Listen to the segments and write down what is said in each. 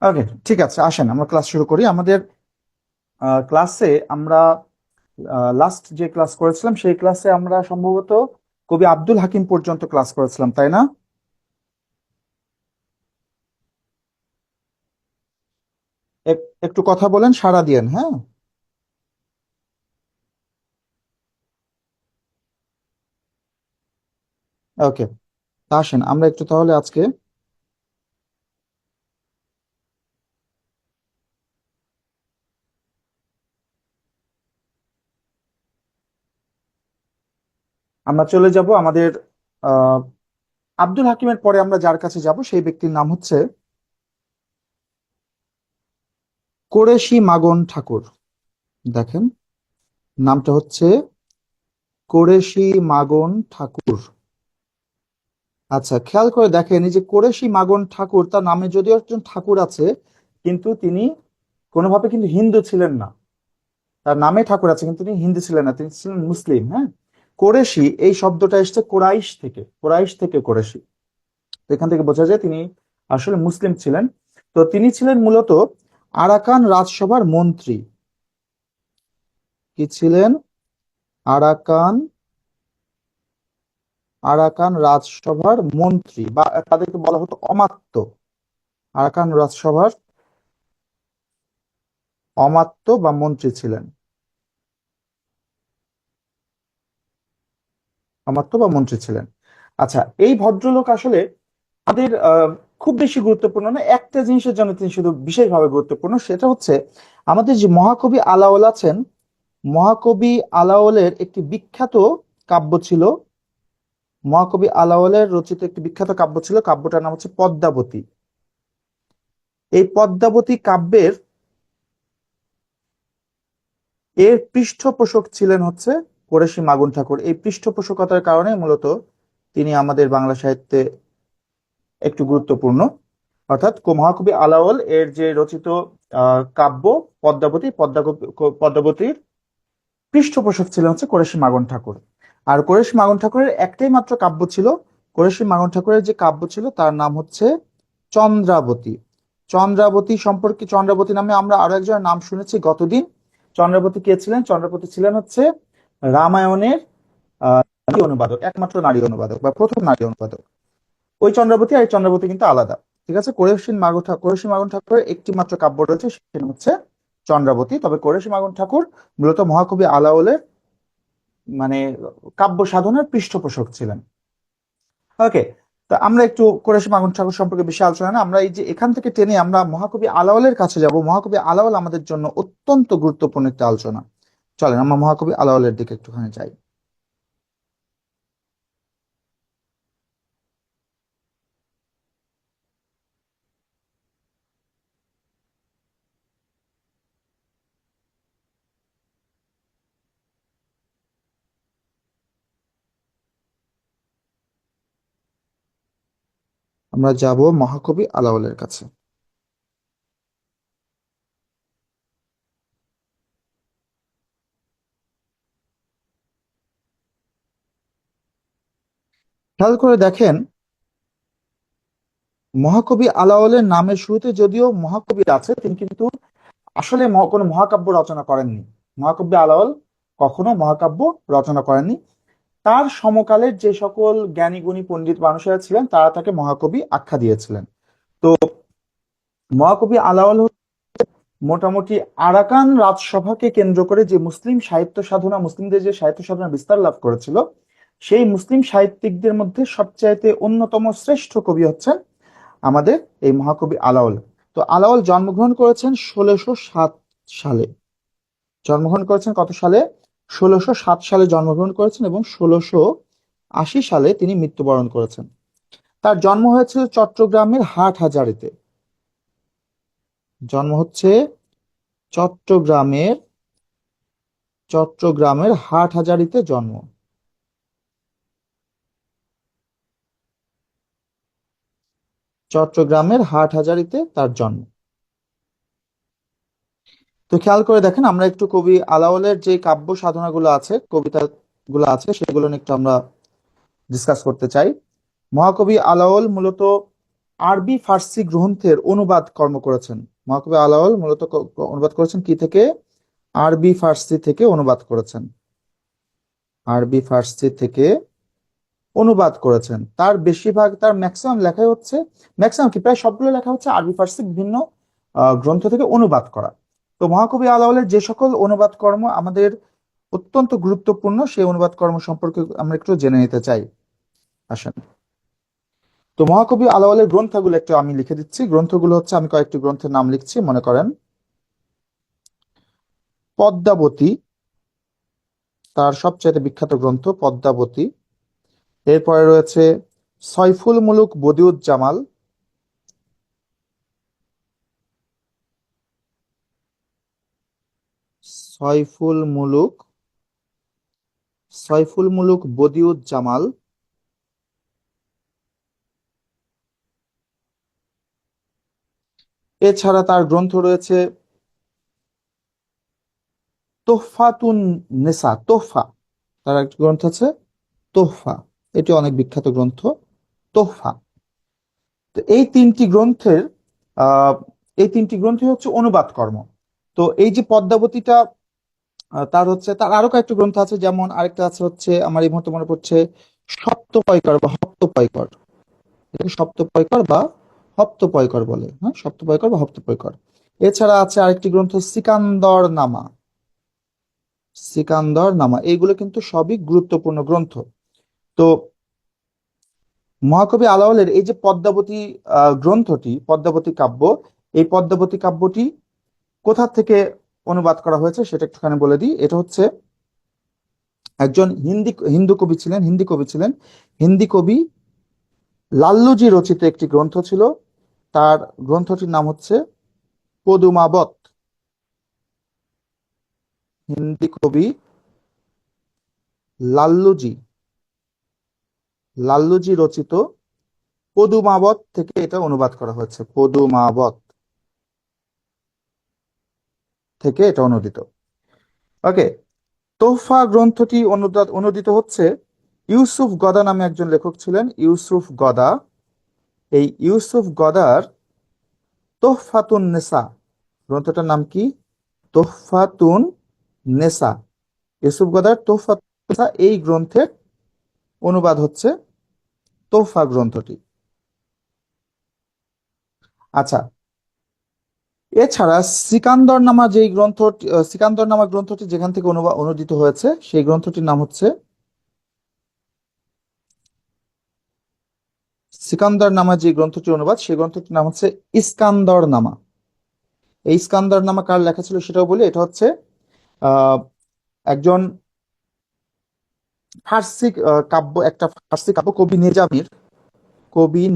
ওকে, ঠিক আছে, আসেন আমরা ক্লাস শুরু করি। আমাদের ক্লাসে আমরা লাস্ট যে ক্লাস করেছিলাম সেই ক্লাসে আমরা সম্ভবত কবি আব্দুল হাকিম পর্যন্ত ক্লাস করেছিলাম, তাই না? একটু কথা বলেন, সাড়া দিয়েন, হ্যাঁ। ওকে, তা আসেন আমরা একটু তাহলে আজকে আমরা চলে যাব আমাদের আহ আব্দুল হাকিমের পরে আমরা যার কাছে যাব সেই ব্যক্তির নাম হচ্ছে কোরেশি মাগন ঠাকুর। দেখেন, নামটা হচ্ছে কোরেশি মাগন ঠাকুর। আচ্ছা, খেয়াল করে দেখেন, এই যে কোরেশি মাগন ঠাকুর, তার নামে যদিও একজন ঠাকুর আছে, কিন্তু তিনি কোনোভাবে কিন্তু হিন্দু ছিলেন না। তার নামে ঠাকুর আছে কিন্তু তিনি হিন্দু ছিলেন না, তিনি ছিলেন মুসলিম, হ্যাঁ। কোরেশি এই শব্দটা এসেছে কোরাইশ থেকে, কোরাইশ থেকে কোরেশি। তো এখান থেকে বোঝা যায় তিনি আসলে মুসলিম ছিলেন। তো তিনি ছিলেন মূলত আরাকান রাজসভার মন্ত্রী। কি ছিলেন? আরাকান আরাকান রাজসভার মন্ত্রী, বা তাদেরকে বলা হতো অমাত্য। আরাকান রাজসভার অমাত্য বা মন্ত্রী ছিলেন। অমাত্য বা মন্ত্রী ছিলেন। আচ্ছা, এই ভদ্রলোক আসলে আমাদের খুব বেশি গুরুত্বপূর্ণ না, একটা জিনিসের জন্য তিনি শুধু বিশেষভাবে গুরুত্বপূর্ণ, সেটা হচ্ছে আমাদের যে মহাকবি আলাওল আছেন, মহাকবি আলাওলের একটি বিখ্যাত কাব্য ছিল। মহাকবি আলাওলের রচিত একটি বিখ্যাত কাব্য ছিল, কাব্যটার নাম হচ্ছে পদ্মাবতী। এই পদ্মাবতী কাব্যের এর পৃষ্ঠপোষক ছিলেন হচ্ছে কোরেশী মাগুন ঠাকুর। এই পৃষ্ঠপোষকতার কারণে মূলত তিনি আমাদের বাংলা সাহিত্যে একটু গুরুত্বপূর্ণ। অর্থাৎ মহাকবি আলাওল এর যে রচিত কাব্য পদ্মাবতী, পদ্মাবতীর পৃষ্ঠপোষক ছিলেন হচ্ছে কোরেশী মাগন ঠাকুর। আর কোরেশী মাগন ঠাকুরের একটাই মাত্র কাব্য ছিল। কোরেশী মাগন ঠাকুরের যে কাব্য ছিল তার নাম হচ্ছে চন্দ্রাবতী। চন্দ্রাবতী সম্পর্কে, চন্দ্রাবতী নামে আমরা আরো একজনের নাম শুনেছি গতদিন। চন্দ্রাবতী কে ছিলেন? চন্দ্রাবতী ছিলেন হচ্ছে রামায়ণের নারী অনুবাদক, একমাত্র নারী অনুবাদক বা প্রথম নারী অনুবাদক। ওই চন্দ্রাবতী আর এই চন্দ্রাবতী কিন্তু আলাদা। ঠিক আছে, কোরেশী মাগন ঠাকুরের একটি মাত্র কাব্য রয়েছে, সেটা হচ্ছে চন্দ্রাবতী। তবে কোরেশী মাগন ঠাকুর মূলত মহাকবি আলাওলের মানে কাব্য সাধনার পৃষ্ঠপোষক ছিলেন। ওকে, তা আমরা একটু কোরেশী মাগন ঠাকুর সম্পর্কে বেশি আলোচনা না, আমরা এই যে এখান থেকে টেনে আমরা মহাকবি আলাওলের কাছে যাব। মহাকবি আলাওল আমাদের জন্য অত্যন্ত গুরুত্বপূর্ণ একটা আলোচনা। চলেন আমরা মহাকবি আলাওলের দিকে একটুখানি যাই। আমরা যাব মহাকবি আলাওলের কাছে। খেয়াল করে দেখেন, মহাকবি আলাওলের নামের শুরুতে যদিও মহাকবি আছে, তিনি কিন্তু আসলে কোনো মহাকাব্য রচনা করেননি। মহাকবি আলাওল কখনো মহাকাব্য রচনা করেননি। তার সমকালের যে সকল জ্ঞানী গুণী পণ্ডিত মানুষেরা ছিলেন তারা তাকে মহাকবি আখ্যা দিয়েছিলেন। তো মহাকবি আলাওল মোটামুটি আরাকান রাজসভাকে কেন্দ্র করে যে মুসলিম সাহিত্য সাধনা, মুসলিমদের যে সাহিত্য সাধনা বিস্তার লাভ করেছিল, সেই মুসলিম সাহিত্যিকদের মধ্যে সবচাইতে অন্যতম শ্রেষ্ঠ কবি হচ্ছেন আমাদের এই মহাকবি আলাওল। তো আলাওল জন্মগ্রহণ করেছেন 1607 সালে। জন্মগ্রহণ করেছেন কত সালে? 1607 সালে জন্মগ্রহণ করেছেন এবং 1680 সালে তিনি মৃত্যুবরণ করেছেন। তার জন্ম হয়েছিল চট্টগ্রামের হাটহাজারীতে। জন্ম হচ্ছে চট্টগ্রামের চট্টগ্রামের হাটহাজারীতে জন্ম। চট্টগ্রামের হাটহাজারীতে তার জন্ম। তো খেয়াল করে দেখেন, আমরা একটু কবি আলাওলের যে কাব্য সাধনাগুলো আছে, কবিতা গুলো আছে, সেগুলো নিয়ে একটু আমরা ডিসকাস করতে চাই। মহাকবি আলাওল মূলত আরবি ফার্সি গ্রন্থের অনুবাদ কর্ম করেছেন। মহাকবি আলাওল মূলত অনুবাদ করেছেন কি থেকে? আরবি ফার্সি থেকে অনুবাদ করেছেন। আরবি ফার্সি থেকে অনুবাদ করেছেন। তার বেশিরভাগ, তার ম্যাক্সিমাম লেখাই হচ্ছে, ম্যাক্সিমাম কি প্রায় সবগুলো লেখা হচ্ছে আরবি ফার্সি বিভিন্ন গ্রন্থ থেকে অনুবাদ করা। তো মহাকবি আলাওলের যে সকল অনুবাদ কর্ম আমাদের অত্যন্ত গুরুত্বপূর্ণ, সেই অনুবাদ কর্ম সম্পর্কে আমরা একটু জেনে নিতে চাই। আসেন। তো মহাকবি আলাওলের গ্রন্থগুলো একটু আমি লিখে দিচ্ছি। গ্রন্থগুলো হচ্ছে, আমি কয়েকটি গ্রন্থের নাম লিখছি। মনে করেন পদ্মাবতী, তার সবচেয়ে বিখ্যাত গ্রন্থ পদ্মাবতী। এরপরে রয়েছে সয়ফুল মুলুক বদিউজ্জামাল, সয়ফুল মুলুক সয়ফুল মুলুক বদিউজ্জামাল। এছাড়া তার গ্রন্থ রয়েছে তোহফাতুন নেসা, তোহফা, তার একটি গ্রন্থ আছে তোহফা, এটি অনেক বিখ্যাত গ্রন্থ তোহফা। তো আহ এই তিনটি গ্রন্থই হচ্ছে অনুবাদ কর্ম। তো এই যে পদ্মাবতীটা, তার আরো কয়েকটা গ্রন্থ আছে, যেমন আরেকটা আছে হচ্ছে, আমার এই মুহূর্তে মনে পড়ছে, সপ্তপয়কর বা হপ্তপয়কর। এটাকে সপ্তপয়কর বা হপ্তপয়কর বলে, হ্যাঁ, সপ্তপয়কর বা হপ্তপয়কর। এছাড়া আছে আরেকটি গ্রন্থ সিকান্দর নামা, সিকান্দর নামা। এইগুলো কিন্তু সবই গুরুত্বপূর্ণ গ্রন্থ। তো মহাকবি আলাওলের এই যে পদ্মাবতী গ্রন্থটি, পদ্মাবতী কাব্য, এই পদ্মাবতী কাব্যটি কোথা থেকে অনুবাদ করা হয়েছে সেটা একটুখানি বলে দিই। এটা হচ্ছে একজন হিন্দি কবি ছিলেন। হিন্দি কবি লাল্লুজি রচিত একটি গ্রন্থ ছিল। তার গ্রন্থটির নাম হচ্ছে পদুমাবত। হিন্দি কবি লাল্লুজি লাল্লুজি রচিত পদুমাবত থেকে এটা অনুবাদ করা হয়েছে। পদুমাবত থেকে এটা অনুদিত। ওকে। তোহফা গ্রন্থটি অনুদিত হচ্ছে ইউসুফ গদা নামে একজন লেখক ছিলেন, ইউসুফ গদা। এই ইউসুফ গদার তোহফাতুন নেসা গ্রন্থটার নাম কি? তোহফাতুন নেসা। ইউসুফ গদার তোহফাতুন নেসা এই গ্রন্থের অনুবাদ হচ্ছে তোহফা গ্রন্থটি। আচ্ছা, এছাড়া সিকান্দর নামা গ্রন্থটি যেখান থেকে অনুদিত হয়েছে, সেই গ্রন্থটির নাম হচ্ছে, সিকান্দর নামা যে গ্রন্থটির অনুবাদ, সেই গ্রন্থটির নাম হচ্ছে ইস্কান্দর নামা। এই ইস্কান্দর নামা কার লেখা ছিল সেটাও বলি। এটা হচ্ছে আহ একজন ফার্সি কাব্য, কবি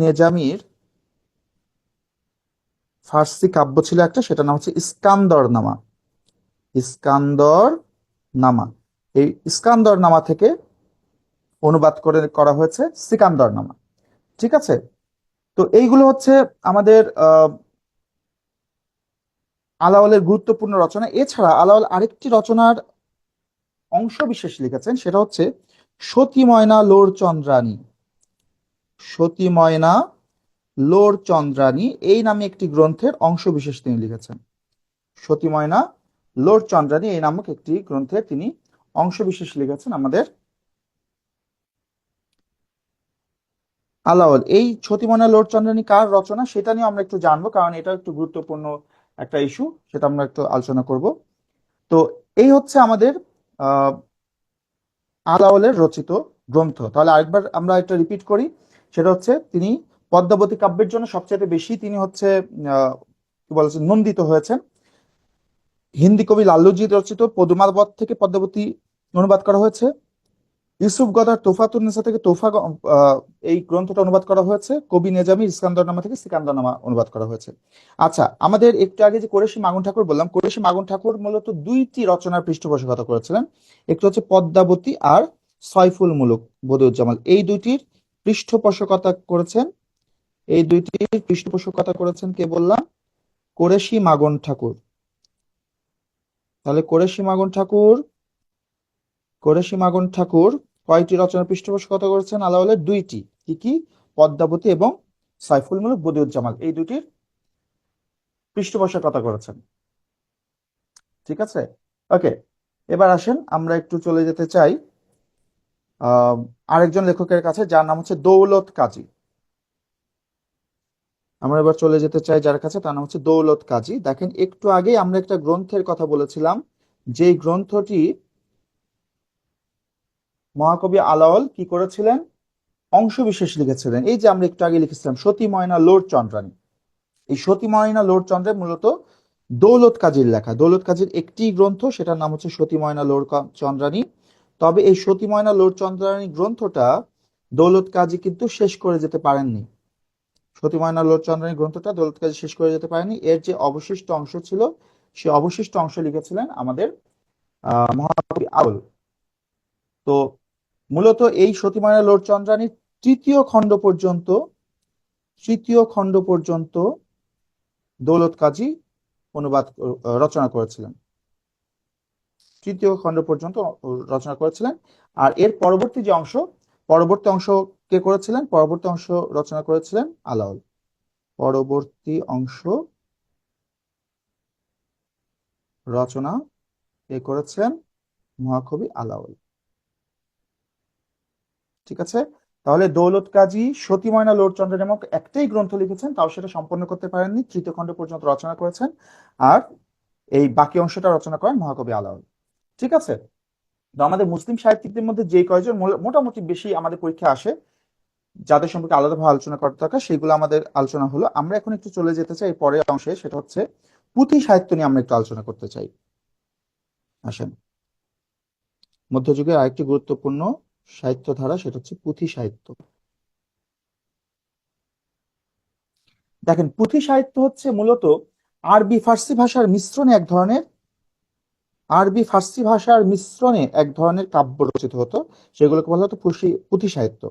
নেজামির ফার্সি কাব্য ছিল একটা, সেটার নাম হচ্ছে ইস্কান্দর নামা। ইস্কান্দর নামা। এই ইস্কান্দর নামা থেকে অনুবাদ করা হয়েছে সিকান্দর নামা। ঠিক আছে। তো এইগুলো হচ্ছে আমাদের আলাওলের গুরুত্বপূর্ণ রচনা। এছাড়া আলাওল আরেকটি রচনার অংশ বিশেষ লিখেছেন, সেটা হচ্ছে সতী ময়না লোর চন্দ্রানী। সতী ময়না লোর চন্দ্রানী এই নামে একটি গ্রন্থের অংশ বিশেষ তিনি লিখেছেন। সতী ময়না লোর চন্দ্রানী এই নামক একটি গ্রন্থের তিনি অংশ বিশেষ লিখেছেন আমাদের আলাওল। এই সতী ময়না লোর চন্দ্রানী কার রচনা সেটা নিয়ে আমরা একটু জানবো, কারণ এটা একটু গুরুত্বপূর্ণ একটা ইস্যু, সেটা আমরা একটু আলোচনা করব। তো এই হচ্ছে আমাদের আহ আলাওলের রচিত গ্রন্থ। তাহলে আরেকবার আমরা একটা রিপিট করি। সেটা হচ্ছে, তিনি পদ্মাবতী কাব্যের জন্য সবচেয়ে বেশি তিনি হচ্ছে কি বলেছেন, নন্দিত হয়েছেন। হিন্দি কবি লাল্লুজি রচিত পদুমাবত থেকে পদ্মাবতী অনুবাদ করা হয়েছে। ইউসুফ গদার তোফাতুন নেসা থেকে আহ, এই গ্রন্থটা অনুবাদ করা হয়েছে। কবি নেজামি ইস্কান্দরনামা থেকে সিকান্দরনামা অনুবাদ করা হয়েছে। আচ্ছা, আমাদের একটু আগে যে কোরেশী মাগুন ঠাকুর বললাম, কোরেশী মাগুন ঠাকুর মূলত দুইটি রচনার পৃষ্ঠপোষকতা করেছিলেন। একটি হচ্ছে পদ্মাবতী আর সয়ফুল মুলুক বদিউজ্জামাল। এই দুইটির পৃষ্ঠপোষকতা করেছেন কে বললাম? কোরেশী মাগন ঠাকুর। তাহলে কোরেশী মাগন ঠাকুর কয়টি রচনার পৃষ্ঠপোষকতা করেছেন আলাওলের? দুইটি। কি কি? পদ্মাবতী এবং সাইফুল মুলক, বদিউজ্জামান, এই দুটির পৃষ্ঠপোষকতা করেছেন। ঠিক আছে, ওকে। এবার আসেন আমরা একটু চলে যেতে চাই আরেকজন লেখকের কাছে, যার নাম হচ্ছে দৌলত কাজী। আমরা এবার চলে যেতে চাই যার কাছে, তার নাম হচ্ছে দৌলত কাজী। দেখেন, একটু আগেই আমরা একটা গ্রন্থের কথা বলেছিলাম, যেই গ্রন্থটি মহাকবি আলাওল কি করেছিলেন, অংশবিশেষ লিখেছিলেন। এই যে আমরা একটু আগে লিখেছিলাম সতী ময়না লোর চন্দ্রানী, এই সতী ময়না লোর চন্দ্রের মূলত দৌলত কাজীর লেখা। দৌলত কাজীর একটি গ্রন্থ, সেটার নাম হচ্ছে সতী ময়না লোর চন্দ্রানী। তবে এই সতী ময়না লোর চন্দ্রানী গ্রন্থটা দৌলত কাজী কিন্তু শেষ করে যেতে পারেননি। সতী ময়না লোর চন্দ্রানী গ্রন্থটা দৌলত কাজী শেষ করে যেতে পারেনি। এর যে অবশিষ্ট অংশ ছিল, সে অবশিষ্ট অংশ লিখেছিলেন আমাদের মহাকবি আলাওল। তো মূলত এই সতী ময়না লোর চন্দ্রানীর তৃতীয় খণ্ড পর্যন্ত দৌলত কাজী অনুবাদ রচনা করেছিলেন। তৃতীয় খণ্ড পর্যন্ত রচনা করেছিলেন। আর এর পরবর্তী অংশ কে করেছিলেন? পরবর্তী অংশ রচনা করেছিলেন আলাওল। পরবর্তী অংশ রচনা কে করেছেন? মহাকবি আলাওল। ঠিক আছে, তাহলে দৌলত কাজী সতী ময়না লোর চন্দ্র নামক একটাই গ্রন্থ লিখেছেন, তাও সেটা সম্পন্ন করতে পারেননি, তৃতীয় খণ্ড পর্যন্ত রচনা করেছেন। আর এই বাকি অংশটা রচনা করেন মহাকবি আলাওল। ঠিক আছে, তো আমাদের মুসলিম সাহিত্যিকদের মধ্যে যে কয়জন মোটামুটি বেশি আমাদের পরীক্ষা আসে, যাদের সম্পর্কে আলাদাভাবে আলোচনা করতে দরকার, সেগুলো আমাদের আলোচনা হলো। আমরা এখন একটু চলে যেতে চাই পরের অংশে, সেটা হচ্ছে পুঁথি সাহিত্য নিয়ে আমরা একটু আলোচনা করতে চাই। আসেন, মধ্যযুগের আরেকটি গুরুত্বপূর্ণ সাহিত্য ধারা, সেটা হচ্ছে পুঁথি সাহিত্য। দেখেন, পুঁথি সাহিত্য হচ্ছে মূলত আরবি ফার্সি ভাষার মিশ্রণে এক ধরনের কাব্য রচিত হতো, সেগুলোকে বলা হতো পুঁথি সাহিত্য।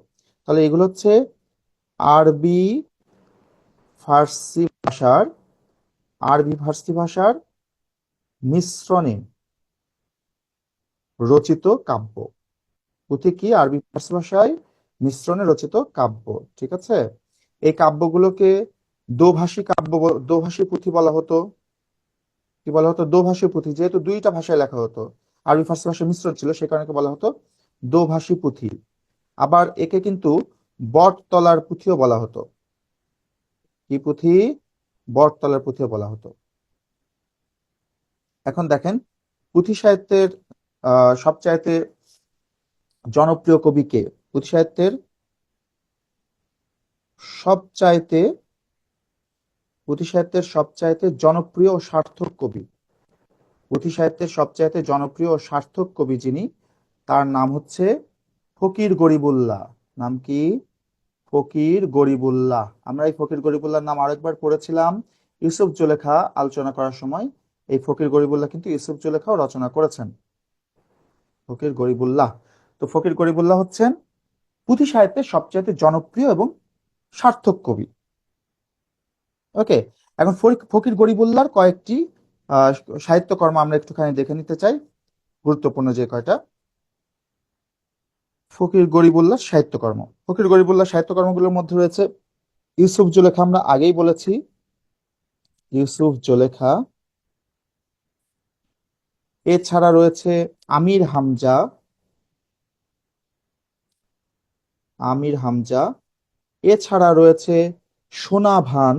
তাহলে এগুলো হচ্ছে আরবি ফার্সি ভাষার মিশ্রণে রচিত কাব্য। পুঁথি কি? আরবি ফার্সি ভাষায় মিশ্রণে রচিত কাব্য। ঠিক আছে, এই কাব্যগুলোকে দোভাষী পুঁথি বলা হতো। কি বলা হতো? দোভাষী পুঁথি। যেহেতু দুইটা ভাষায় লেখা হতো, আরবি ফার্সি ভাষার মিশ্রণ ছিল, সে কারণে বলা হতো দোভাষী পুঁথি। আবার একে কিন্তু বটতলার পুঁথিও বলা হতো। কি পুঁথি? বটতলার পুঁথিও বলা হতো। এখন দেখেন, পুঁথি সাহিত্যের সবচাইতে জনপ্রিয় কবি কে? পুঁথি সাহিত্যের সবচাইতে জনপ্রিয় ও সার্থক কবি, যিনি, তার নাম হচ্ছে ফকির গরিবুল্লাহ। নাম কি? ফকির গরিবুল্লাহ। আমরা এই ফকির গরিবুল্লাহর নাম আরেকবার পড়েছিলাম ইউসুফ জুলেখা আলোচনা করার সময়। এই ফকির গরিবুল্লাহ কিন্তু ইউসুফ জুলেখাও রচনা করেছেন। ফকির গরিবুল্লাহ। তো ফকির গরিবুল্লাহ হচ্ছেন পুঁথি সাহিত্যের সবচেয়ে জনপ্রিয় এবং সার্থক কবি। ওকে, এখন ফকির গরিবুল্লাহর কয়েকটি আহ সাহিত্যকর্ম আমরা একটুখানি দেখে নিতে চাই, গুরুত্বপূর্ণ যে কয়টা। ফকির গরিবুল্লাহ সাহিত্যকর্মগুলোর মধ্যে রয়েছে ইউসুফ জুলেখা, আমরা আগেই বলেছি ইউসুফ জুলেখা। এছাড়া রয়েছে আমির হামজা। এছাড়া রয়েছে সোনাভান।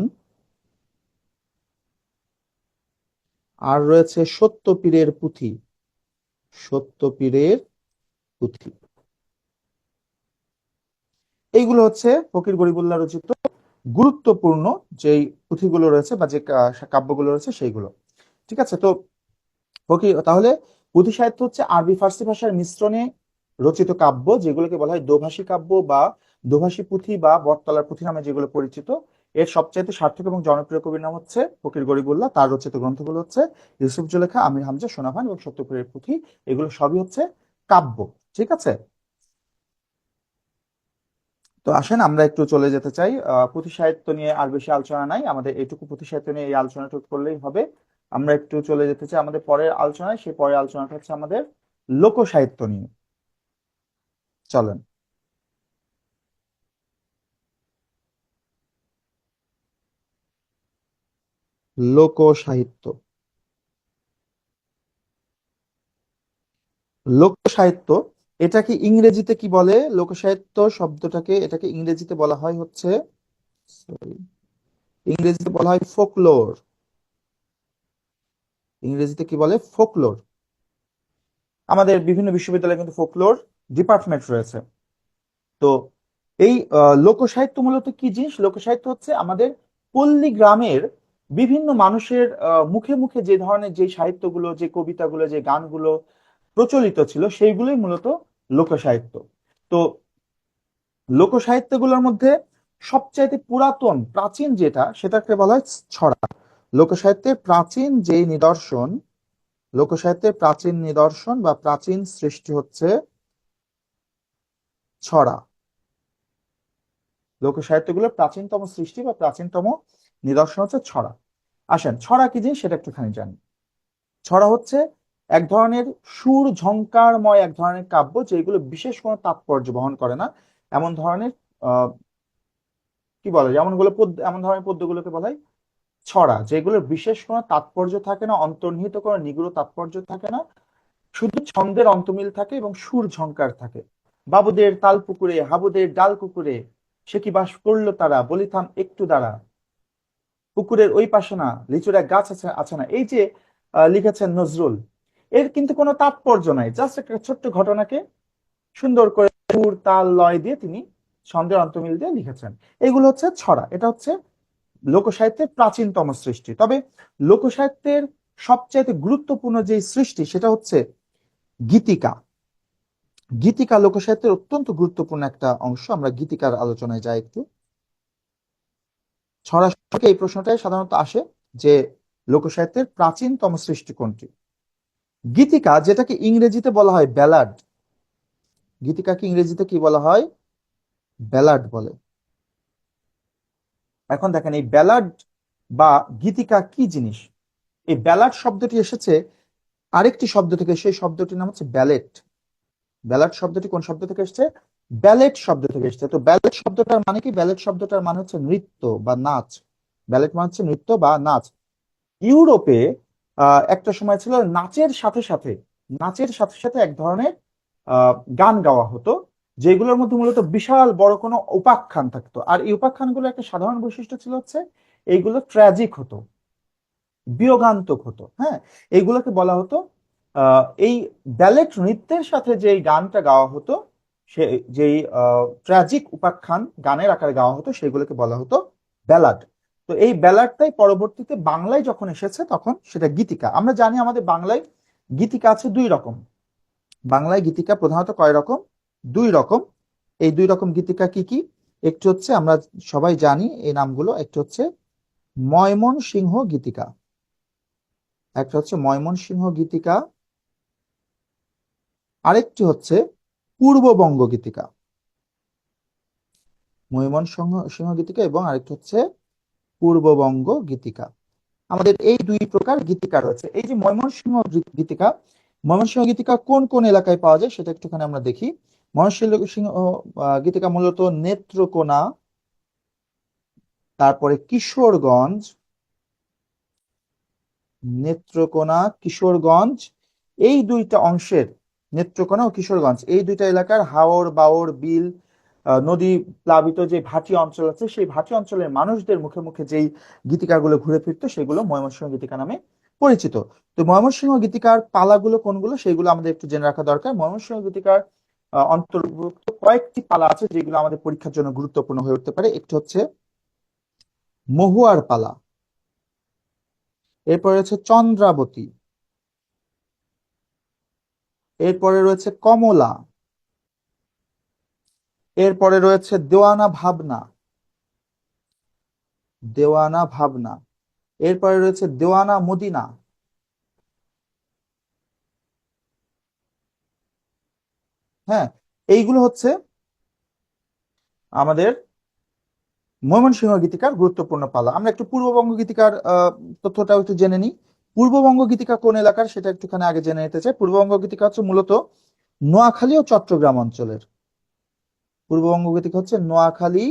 আর রয়েছে সত্যপীরের পুঁথি। এইগুলো হচ্ছে ফকির গরিবুল্লাহ রচিত গুরুত্বপূর্ণ যেই পুঁথিগুলো রয়েছে বা যে কাব্যগুলো রয়েছে সেইগুলো। ঠিক আছে, তো তাহলে পুঁথি সাহিত্য হচ্ছে আরবি ফার্সি ভাষার মিশ্রণে রচিত কাব্য, যেগুলোকে বলা হয় দোভাষী কাব্য বা দোভাষী পুঁথি বা বটতলার পুঁথি নামে যেগুলো পরিচিত। এর সবচাইতে সার্থক এবং জনপ্রিয় কবির নাম হচ্ছে ফকির গরিবুল্লাহ। তার রচিত গ্রন্থগুলো হচ্ছে ইউসুফ জুলেখা, আমির হামজা, সোনাভান এবং সত্যপীরের পুঁথি। এগুলো সবই হচ্ছে কাব্য। ঠিক আছে, তো আসেন আমরা একটু চলে যেতে চাই পুঁথি সাহিত্য নিয়ে। আর বেশি আলোচনা নাই আমাদের, এইটুকু পুঁথি সাহিত্য নিয়ে এই আলোচনাটুকু করলেই হবে। আমরা একটু চলে যেতে চাই আমাদের পরের আলোচনায়। সেই পরের আলোচনাটা হচ্ছে আমাদের লোক সাহিত্য নিয়ে। চলেন। লোক সাহিত্য। লোক সাহিত্য এটাকে ইংরেজিতে কি বলে? লোক সাহিত্য শব্দটাকে এটাকে ইংরেজিতে বলা হয় হচ্ছে, sorry, ইংরেজিতে বলা হয় ফোকলোর। ইংরেজিতে কি বলে? ফোকলোর। আমাদের বিভিন্ন বিশ্ববিদ্যালয়ে কিন্তু ফোকলোর ডিপার্টমেন্ট রয়েছে। তো এই লোকসাহিত্য মূলত কি জিনিস? লোকসাহিত্য হচ্ছে আমাদের পল্লী গ্রামের বিভিন্ন মানুষের মুখে মুখে যে ধরনের যে সাহিত্যগুলো, যে কবিতাগুলো, যে গানগুলো প্রচলিত ছিল, সেইগুলোই মূলত লোকসাহিত্য। তো লোকসাহিত্যগুলোর মধ্যে সবচাইতে পুরাতন প্রাচীন যেটা, সেটাকে বলা হয় ছড়া। লোকসাহিত্যের প্রাচীন যে নিদর্শন, লোকসাহিত্যের প্রাচীন নিদর্শন বা প্রাচীন সৃষ্টি হচ্ছে ছড়া। লোকসাহিত্যগুলোর প্রাচীনতম সৃষ্টি বা প্রাচীনতম নিদর্শন হচ্ছে ছড়া। আসেন, ছড়া কি জিনিস সেটা একটুখানি জানি। ছড়া হচ্ছে এক ধরনের সুর ঝংকারময় এক ধরনের কাব্য, যেগুলো বিশেষ কোনো তাৎপর্য বহন করে না। এমন ধরনের আহ কি বলে, যেমন গুলো পদ্য, এমন ধরনের পদ্যগুলোকে বলা হয় ছড়া, যেগুলোর বিশেষ কোনো তাৎপর্য থাকে না, অন্তর্নিহিত কোনো নিগূঢ় তাৎপর্য থাকে না, শুধু ছন্দের অন্তমিল থাকে এবং সুর ঝংকার থাকে। বাবুদের তাল পুকুরে, হাবুদের ডাল কুকুরে, সে কি বাস করলো তারা, বলিথাম একটু দাঁড়া, পুকুরের ওই পাশে না লিচুর এক গাছ আছে আছে না। এই যে লিখেছেন নজরুল, এর কিন্তু কোনো তাৎপর্য নাই, জাস্ট একটা ছোট্ট ঘটনাকে সুন্দর করে সুর তাল লয় দিয়ে তিনি ছন্দের অন্তমিল দিয়ে লিখেছেন। এগুলো হচ্ছে ছড়া। এটা হচ্ছে লোকসাহিত্যের প্রাচীনতম সৃষ্টি। তবে লোকসাহিত্যের সবচাইতে গুরুত্বপূর্ণ যে সৃষ্টি, সেটা হচ্ছে গীতিকা। গীতিকা লোকসাহিত্যের অত্যন্ত গুরুত্বপূর্ণ একটা অংশ। আমরা গীতিকার আলোচনায় যাই একটু। ছড়া সম্পর্কে এই প্রশ্নটাই সাধারণত আসে যে লোকসাহিত্যের প্রাচীনতম সৃষ্টি কোনটি। গীতিকা, যেটাকে ইংরেজিতে বলা হয় ব্যালাড, গীতিকাকে ইংরেজিতে কি বলা হয়? ব্যালাড বলে। এখন দেখেন, এই ব্যালাড বা গীতিকা কি জিনিস। এই ব্যালাড শব্দটি এসেছে আরেকটি শব্দ থেকে, সেই শব্দটির নাম হচ্ছে ব্যালেট। ব্যালাড শব্দটি কোন শব্দ থেকে এসেছে? ব্যালেট শব্দ থেকে এসেছে। তো ব্যালেট শব্দটার মানে কি? ব্যালেট শব্দটার মানে হচ্ছে নৃত্য বা নাচ। ব্যালেট মানে হচ্ছে নৃত্য বা নাচ। ইউরোপে একটা সময় ছিল নাচের সাথে সাথে এক ধরনের গান গাওয়া হতো, যেগুলোর মধ্যে মূলত বিশাল বড় কোনো উপাখ্যান থাকতো। আর এই উপাখ্যানগুলো একটা সাধারণ বৈশিষ্ট্য ছিল হচ্ছে এইগুলো ট্র্যাজিক হতো, বিয়োগান্তক হতো। হ্যাঁ, এইগুলোকে বলা হতো এই ব্যালেট নৃত্যের সাথে যে গানটা গাওয়া হতো, সে যেই ট্র্যাজিক উপাখ্যান গানের আকারে গাওয়া হতো, সেগুলোকে বলা হতো ব্যালাড। তো এই ব্যালাডটাই পরবর্তীতে বাংলায় যখন এসেছে তখন সেটা গীতিকা। আমরা জানি আমাদের বাংলায় গীতিকা আছে দুই রকম। বাংলায় গীতিকা প্রধানত কয় রকম? দুই রকম। এই দুই রকম গীতিকা কি কি? একটু হচ্ছে আমরা সবাই জানি এই নামগুলো, একটু হচ্ছে ময়মনসিংহ গীতিকা, একটা হচ্ছে ময়মনসিংহ গীতিকা, আরেকটি হচ্ছে পূর্ববঙ্গ গীতিকা। ময়মনসিংহ সিংহ গীতিকা এবং আরেকটি হচ্ছে পূর্ববঙ্গ গীতিকা। আমাদের এই দুই প্রকার গীতিকা রয়েছে। এই যে ময়মনসিংহ গীতিকা, ময়মনসিংহ গীতিকা কোন কোন এলাকায় পাওয়া যায় সেটা একটুখানি আমরা দেখি। ময়মনসিংহ গীতিকা মূলত নেত্রকোনা, তারপরে কিশোরগঞ্জ, নেত্রকোনা কিশোরগঞ্জ, এই দুইটা অংশের, নেত্রকোনা ও কিশোরগঞ্জ এই দুইটা এলাকার হাওর বাওর বিল নদী প্লাবিত যে ভাটি অঞ্চল আছে, সেই ভাটি অঞ্চলের মানুষদের মুখে মুখে যেই গীতিকাগুলো ঘুরে ফিরতো, সেগুলো ময়মনসিংহ গীতিকা নামে পরিচিত। তো ময়মনসিংহ গীতিকার পালাগুলো কোনগুলো সেগুলো আমাদের একটু জেনে রাখা দরকার। ময়মনসিংহ গীতিকার অন্তর্ভুক্ত কয়েকটি পালা আছে যেগুলো আমাদের পরীক্ষার জন্য গুরুত্বপূর্ণ হয়ে উঠতে পারে। একটি হচ্ছে মহুয়ার পালা, এরপরে হচ্ছে চন্দ্রাবতী, এরপরে রয়েছে কমলা, এরপরে রয়েছে দেওয়ানা ভাবনা, দেওয়ানা ভাবনা, এরপরে রয়েছে দেওয়ানা মদিনা। হ্যাঁ, এইগুলো হচ্ছে আমাদের ময়মনসিংহ গীতিকার গুরুত্বপূর্ণ পালা। আমরা একটু পূর্ববঙ্গ গীতিকার তথ্যটাও একটু জেনে নিই। পূর্ববঙ্গ গীতিকা কোন এলাকার সেটা একটুখানি আগে জেনে নিতে চাই। পূর্ববঙ্গ গীতিকা হচ্ছে মূলত নোয়াখালী ও চট্টগ্রাম অঞ্চলের। পূর্ববঙ্গ গীতিকা হচ্ছে নোয়াখালী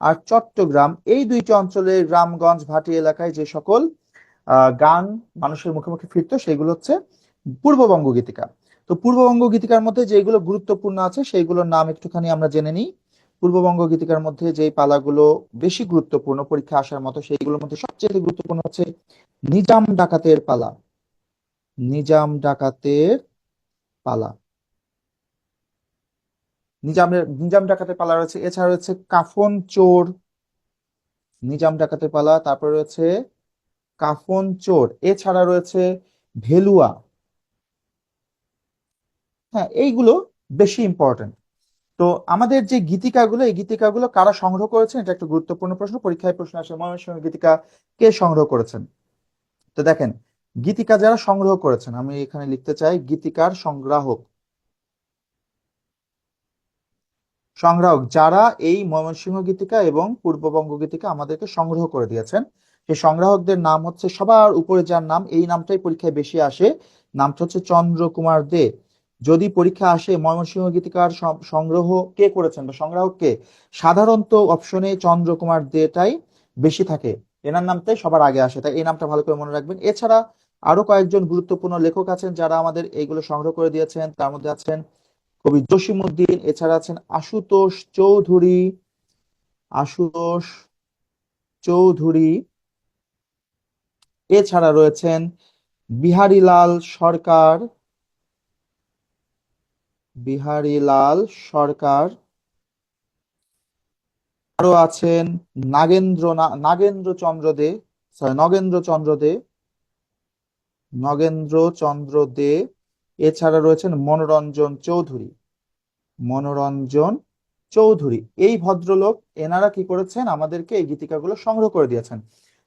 আর চট্টগ্রাম এই দুইটি অঞ্চলের গ্রামগঞ্জ ভাটি এলাকায় যে সকল গান মানুষের মুখে মুখে ফিরতো, সেগুলো হচ্ছে পূর্ববঙ্গ গীতিকা। তো পূর্ববঙ্গ গীতিকার মধ্যে যেগুলো গুরুত্বপূর্ণ আছে সেইগুলোর নাম একটুখানি আমরা জেনে নিই। পূর্ববঙ্গ গীতিকার মধ্যে যেই পালাগুলো বেশি গুরুত্বপূর্ণ পরীক্ষা আসার মতো, সেইগুলোর মধ্যে সবচেয়ে গুরুত্বপূর্ণ হচ্ছে নিজাম ডাকাতের পালা। নিজাম ডাকাতের পালা, নিজাম ডাকাতের পালা রয়েছে। এছাড়া রয়েছে কাফন চোর, নিজাম ডাকাতের পালা। তারপর রয়েছে কাফন চোর। এছাড়া রয়েছে ভেলুয়া। হ্যাঁ, এইগুলো বেশি ইম্পর্টেন্ট। তো আমাদের যে গীতিকাগুলো, এই গীতিকাগুলো কারা সংগ্রহ করেছেন, এটা একটা গুরুত্বপূর্ণ প্রশ্ন, পরীক্ষায় প্রশ্ন আসে ময়মনসিংহ গীতিকা কে সংগ্রহ করেছেন। তো দেখেন, গীতিকা যারা সংগ্রহ করেছেন, আমি এখানে লিখতে চাই গীতিকার সংগ্রাহক। সংগ্রাহক যারা এই ময়মনসিংহ গীতিকা এবং পূর্ববঙ্গ গীতিকা আমাদেরকে সংগ্রহ করে দিয়েছেন, সেই সংগ্রাহকদের নাম হচ্ছে, সবার উপরে যার নাম, এই নামটাই পরীক্ষায় বেশি আসে, নামটা হচ্ছে চন্দ্রকুমার দে। যদি পরীক্ষা আসে ময়মনসিংহ গীতিকার সংগ্রহ কে করেছেন বা সংগ্রাহক কে, সাধারণত অপশনে চন্দ্রকুমার দেটাই বেশি থাকে, এনার নামটাই সবার আগে আসে, তাই এই নামটা ভালো করে মনে রাখবেন। এছাড়া আরো কয়েকজন গুরুত্বপূর্ণ লেখক আছেন যারা আমাদের এইগুলো সংগ্রহ করে দিয়েছেন, তার মধ্যে আছেন কবি জসিমউদ্দিন, এছাড়া আছেন আশুতোষ চৌধুরী, আশুতোষ চৌধুরী, এছাড়া রয়েছেন বিহারীলাল সরকার, বিহারীলাল সরকার, আরো আছেন নাগেন্দ্র চন্দ্র দে, সরি নগেন্দ্র চন্দ্র দে, নগেন্দ্র চন্দ্র দে। এছাড়া রয়েছেন মনোরঞ্জন চৌধুরী, মনোরঞ্জন চৌধুরী। এই ভদ্রলোক, এনারা কি করেছেন, আমাদেরকে এই গীতিকাগুলো সংগ্রহ করে দিয়েছেন।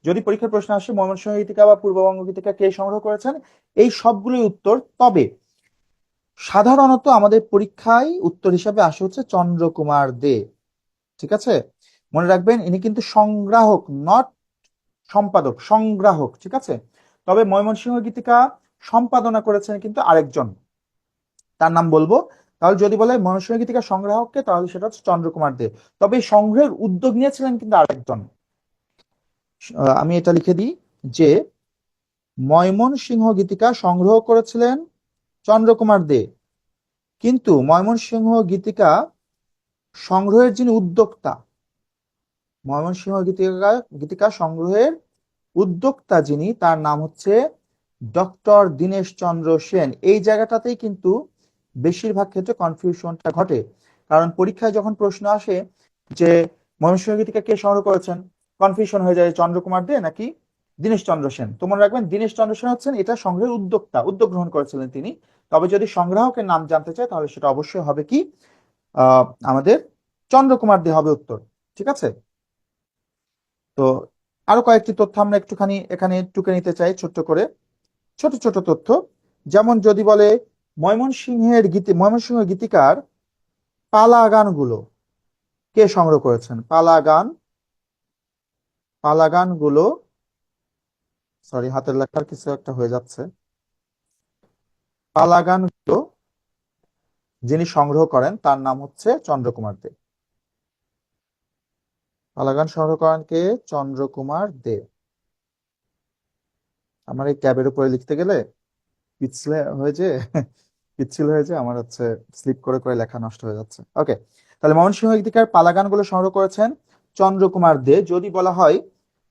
যদি পরীক্ষার প্রশ্ন আসে ময়মনসিংহ গীতিকা বা পূর্ববঙ্গ গীতিকা কে সংগ্রহ করেছেন, এই সবগুলোই উত্তর। তবে সাধারণত আমাদের পরীক্ষায় উত্তর হিসাবে আসে হচ্ছে চন্দ্রকুমার দে। ঠিক আছে, মনে রাখবেন ইনি কিন্তু সংগ্রাহক, নট সম্পাদক, সংগ্রাহক। ঠিক আছে, তবে ময়মনসিংহ গীতিকা সম্পাদনা করেছেন কিন্তু আরেকজন, তার নাম বলবো। তাহলে যদি বলে ময়মনসিংহ গীতিকা সংগ্রাহককে, তাহলে সেটা হচ্ছে চন্দ্রকুমার দে। তবে এই সংগ্রহের উদ্যোগ নিয়েছিলেন কিন্তু আরেকজন। আমি এটা লিখে দিই যে ময়মনসিংহ গীতিকা সংগ্রহ করেছিলেন চন্দ্রকুমার দে, কিন্তু ময়মনসিংহ গীতিকা সংগ্রহের যিনি উদ্যোক্তা, ময়মনসিংহ গীতিকা গীতিকা সংগ্রহের উদ্যোক্তা যিনি, তার নাম হচ্ছে ডক্টর দীনেশ চন্দ্র সেন। এই জায়গাটাতেই কিন্তু বেশিরভাগ ক্ষেত্রে কনফিউশনটা ঘটে, কারণ পরীক্ষায় যখন প্রশ্ন আসে যে ময়মনসিংহ গীতিকা কে সংগ্রহ করেছেন, কনফিউশন হয়ে যায় চন্দ্রকুমার দে নাকি দীনেশ চন্দ্র সেন। তো মনে রাখবেন দীনেশ চন্দ্র সেন হচ্ছেন এটা সংগ্রহের উদ্যোক্তা, উদ্যোগ গ্রহণ করেছিলেন তিনি। তবে যদি সংগ্রাহকের নাম জানতে চায় তাহলে সেটা অবশ্যই হবে কি, আমাদের চন্দ্রকুমার দে হবে উত্তর। ঠিক আছে, তো আরো কয়েকটি তথ্য আমরা একটুখানি এখানে টুকে নিতে চাই ছোট্ট করে, ছোট ছোট তথ্য। যেমন যদি বলে ময়মনসিংহ গীতিকার পালা গানগুলো কে সংগ্রহ করেছেন, পালা গানগুলো, সরি হাতের লেখার কিছু একটা হয়ে যাচ্ছে, পালা গানগুলো যিনি সংগ্রহ করেন তার নাম হচ্ছে চন্দ্রকুমার দে। পালা গান সংগ্রহ করেন কে, চন্দ্রকুমার দে। আমার এই ক্যাবের উপরে লিখতে গেলে পিছলে হয়েছে, পিচ্ছিল হয়েছে, আমার হচ্ছে স্লিপ করে করে লেখা নষ্ট হয়ে যাচ্ছে। ওকে, তাহলে ময়মনসিংহ গীতিকার পালা গানগুলো সংগ্রহ করেছেন চন্দ্রকুমার দে। যদি বলা হয়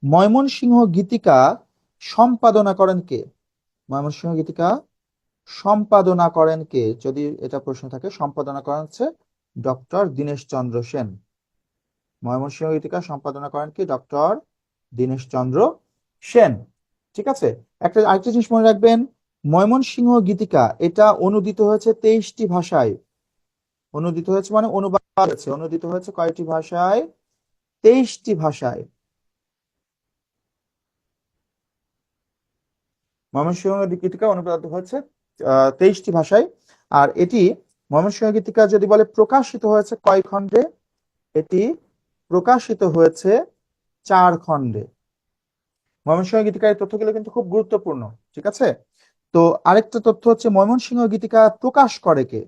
ময়মনসিংহ গীতিকা সম্পাদনা করেন কে, ময়মনসিংহ গীতিকা সম্পাদনা করেন কে, যদি এটা প্রশ্ন থাকে, সম্পাদনা করেন হচ্ছে ডক্টর দীনেশ চন্দ্র সেন। ময়মনসিংহ গীতিকা সম্পাদনা করেন কি, ডক্টর দীনেশ চন্দ্র সেন। ঠিক আছে, আরেকটা জিনিস মনে রাখবেন, ময়মনসিংহ গীতিকা এটা অনুদিত হয়েছে 23টি ভাষায়। অনুদিত হয়েছে মানে অনুবাদ হয়েছে, অনুদিত হয়েছে কয়টি ভাষায়, 23টি ভাষায়। ময়মনসিংহ গীতিকা অনুবাদ হয়েছে 23টি ভাষায়। আর এটি ময়মনসিংহ গীতিকা যদি বলে প্রকাশিত হয়েছে কয় খণ্ডে, এটি প্রকাশিত হয়েছে 4 খণ্ডে। ময়মনসিংহ গীতিকার এই তথ্যগুলো কিন্তু খুব গুরুত্বপূর্ণ। ঠিক আছে, তো আরেকটা তথ্য হচ্ছে ময়মনসিংহ গীতিকা প্রকাশ করে কে,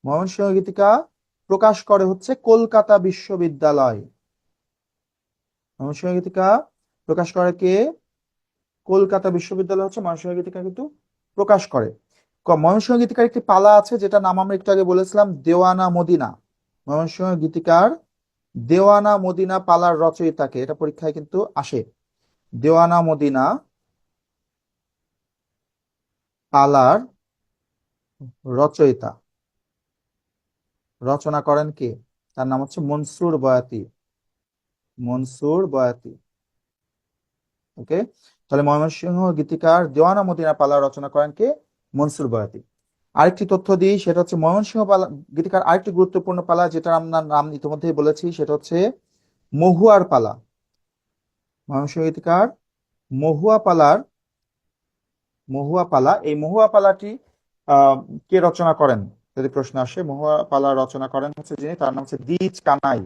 ময়মনসিংহ গীতিকা প্রকাশ করে হচ্ছে কলকাতা বিশ্ববিদ্যালয়। ময়মনসিংহ গীতিকা প্রকাশ করে কে, কলকাতা বিশ্ববিদ্যালয় হচ্ছে ময়মনসিংহ গীতিকা কিন্তু প্রকাশ করে। ময়মনসিংহ গীতিকার একটি পালা আছে যেটা নাম আমরা একটু আগে বলেছিলাম, দেওয়ানা মদিনা। ময়মনসিংহ গীতিকার দেওয়ানা মদিনা পালার রচয়িতাকে, এটা পরীক্ষায় কিন্তু আসে। দেওয়ানা মদিনা পালার রচয়িতা, রচনা করেন কে? তার নাম হচ্ছে মনসুর বয়াতি। মনসুর বয়াতি। ওকে, তাহলে ময়মনসিংহ গীতিকার দেওয়ানা মদিনা পালা রচনা করেন কে? মনসুর বয়াতি। আরেকটি তথ্য দিই, সেটা হচ্ছে ময়মনসিংহ পালা গীতিকার আরেকটি গুরুত্বপূর্ণ পালা যেটার আমরা নাম ইতিমধ্যেই বলেছি, সেটা হচ্ছে মহুয়ার পালা। ময়মনসিংহ গীতিকার মহুয়া পালার মহুয়া পালা, এই মহুয়া পালাটি আহ কে রচনা করেন যদি প্রশ্ন আসে? মহুয়া পালা রচনা করেন হচ্ছে যিনি, তার নাম হচ্ছে দ্বিজ কানাই।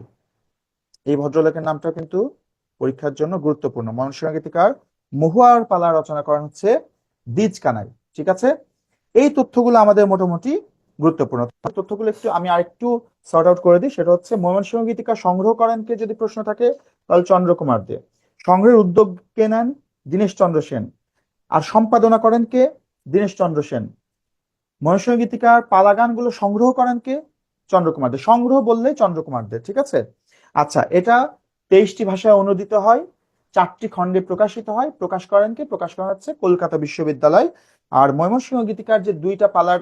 এই ভদ্রলোকের নামটা কিন্তু পরীক্ষার জন্য গুরুত্বপূর্ণ। ময়মনসিংহ গীতিকার মহুয়ার পালা রচনা করেন হচ্ছে দ্বিজ কানাই। ঠিক আছে, এই তথ্যগুলো আমাদের মোটামুটি গুরুত্বপূর্ণ। তথ্যগুলো একটু আমি আরেকটু সর্ট আউট করে দিই, সেটা হচ্ছে ময়মনসিংহ গীতিকা সংগ্রহ করেন কে যদি প্রশ্ন থাকে, তাহলে চন্দ্রকুমার দে। সংগ্রহের উদ্যোগ কে নেন? দীনেশ চন্দ্র সেন। আর সম্পাদনা করেন কে? দীনেশ চন্দ্র সেন। ময়মনসিংহ গীতিকার পালা গানগুলো সংগ্রহ করেন কে? চন্দ্রকুমার দে। সংগ্রহ বললেই চন্দ্রকুমার দে। ঠিক আছে, আচ্ছা, এটা 23টি ভাষায় অনুদিত হয়, 4টি খণ্ডে প্রকাশিত হয়। প্রকাশ করেন কে? প্রকাশ করা হচ্ছে কলকাতা বিশ্ববিদ্যালয়। আর ময়মনসিংহ গীতিকার যে দুইটা পালার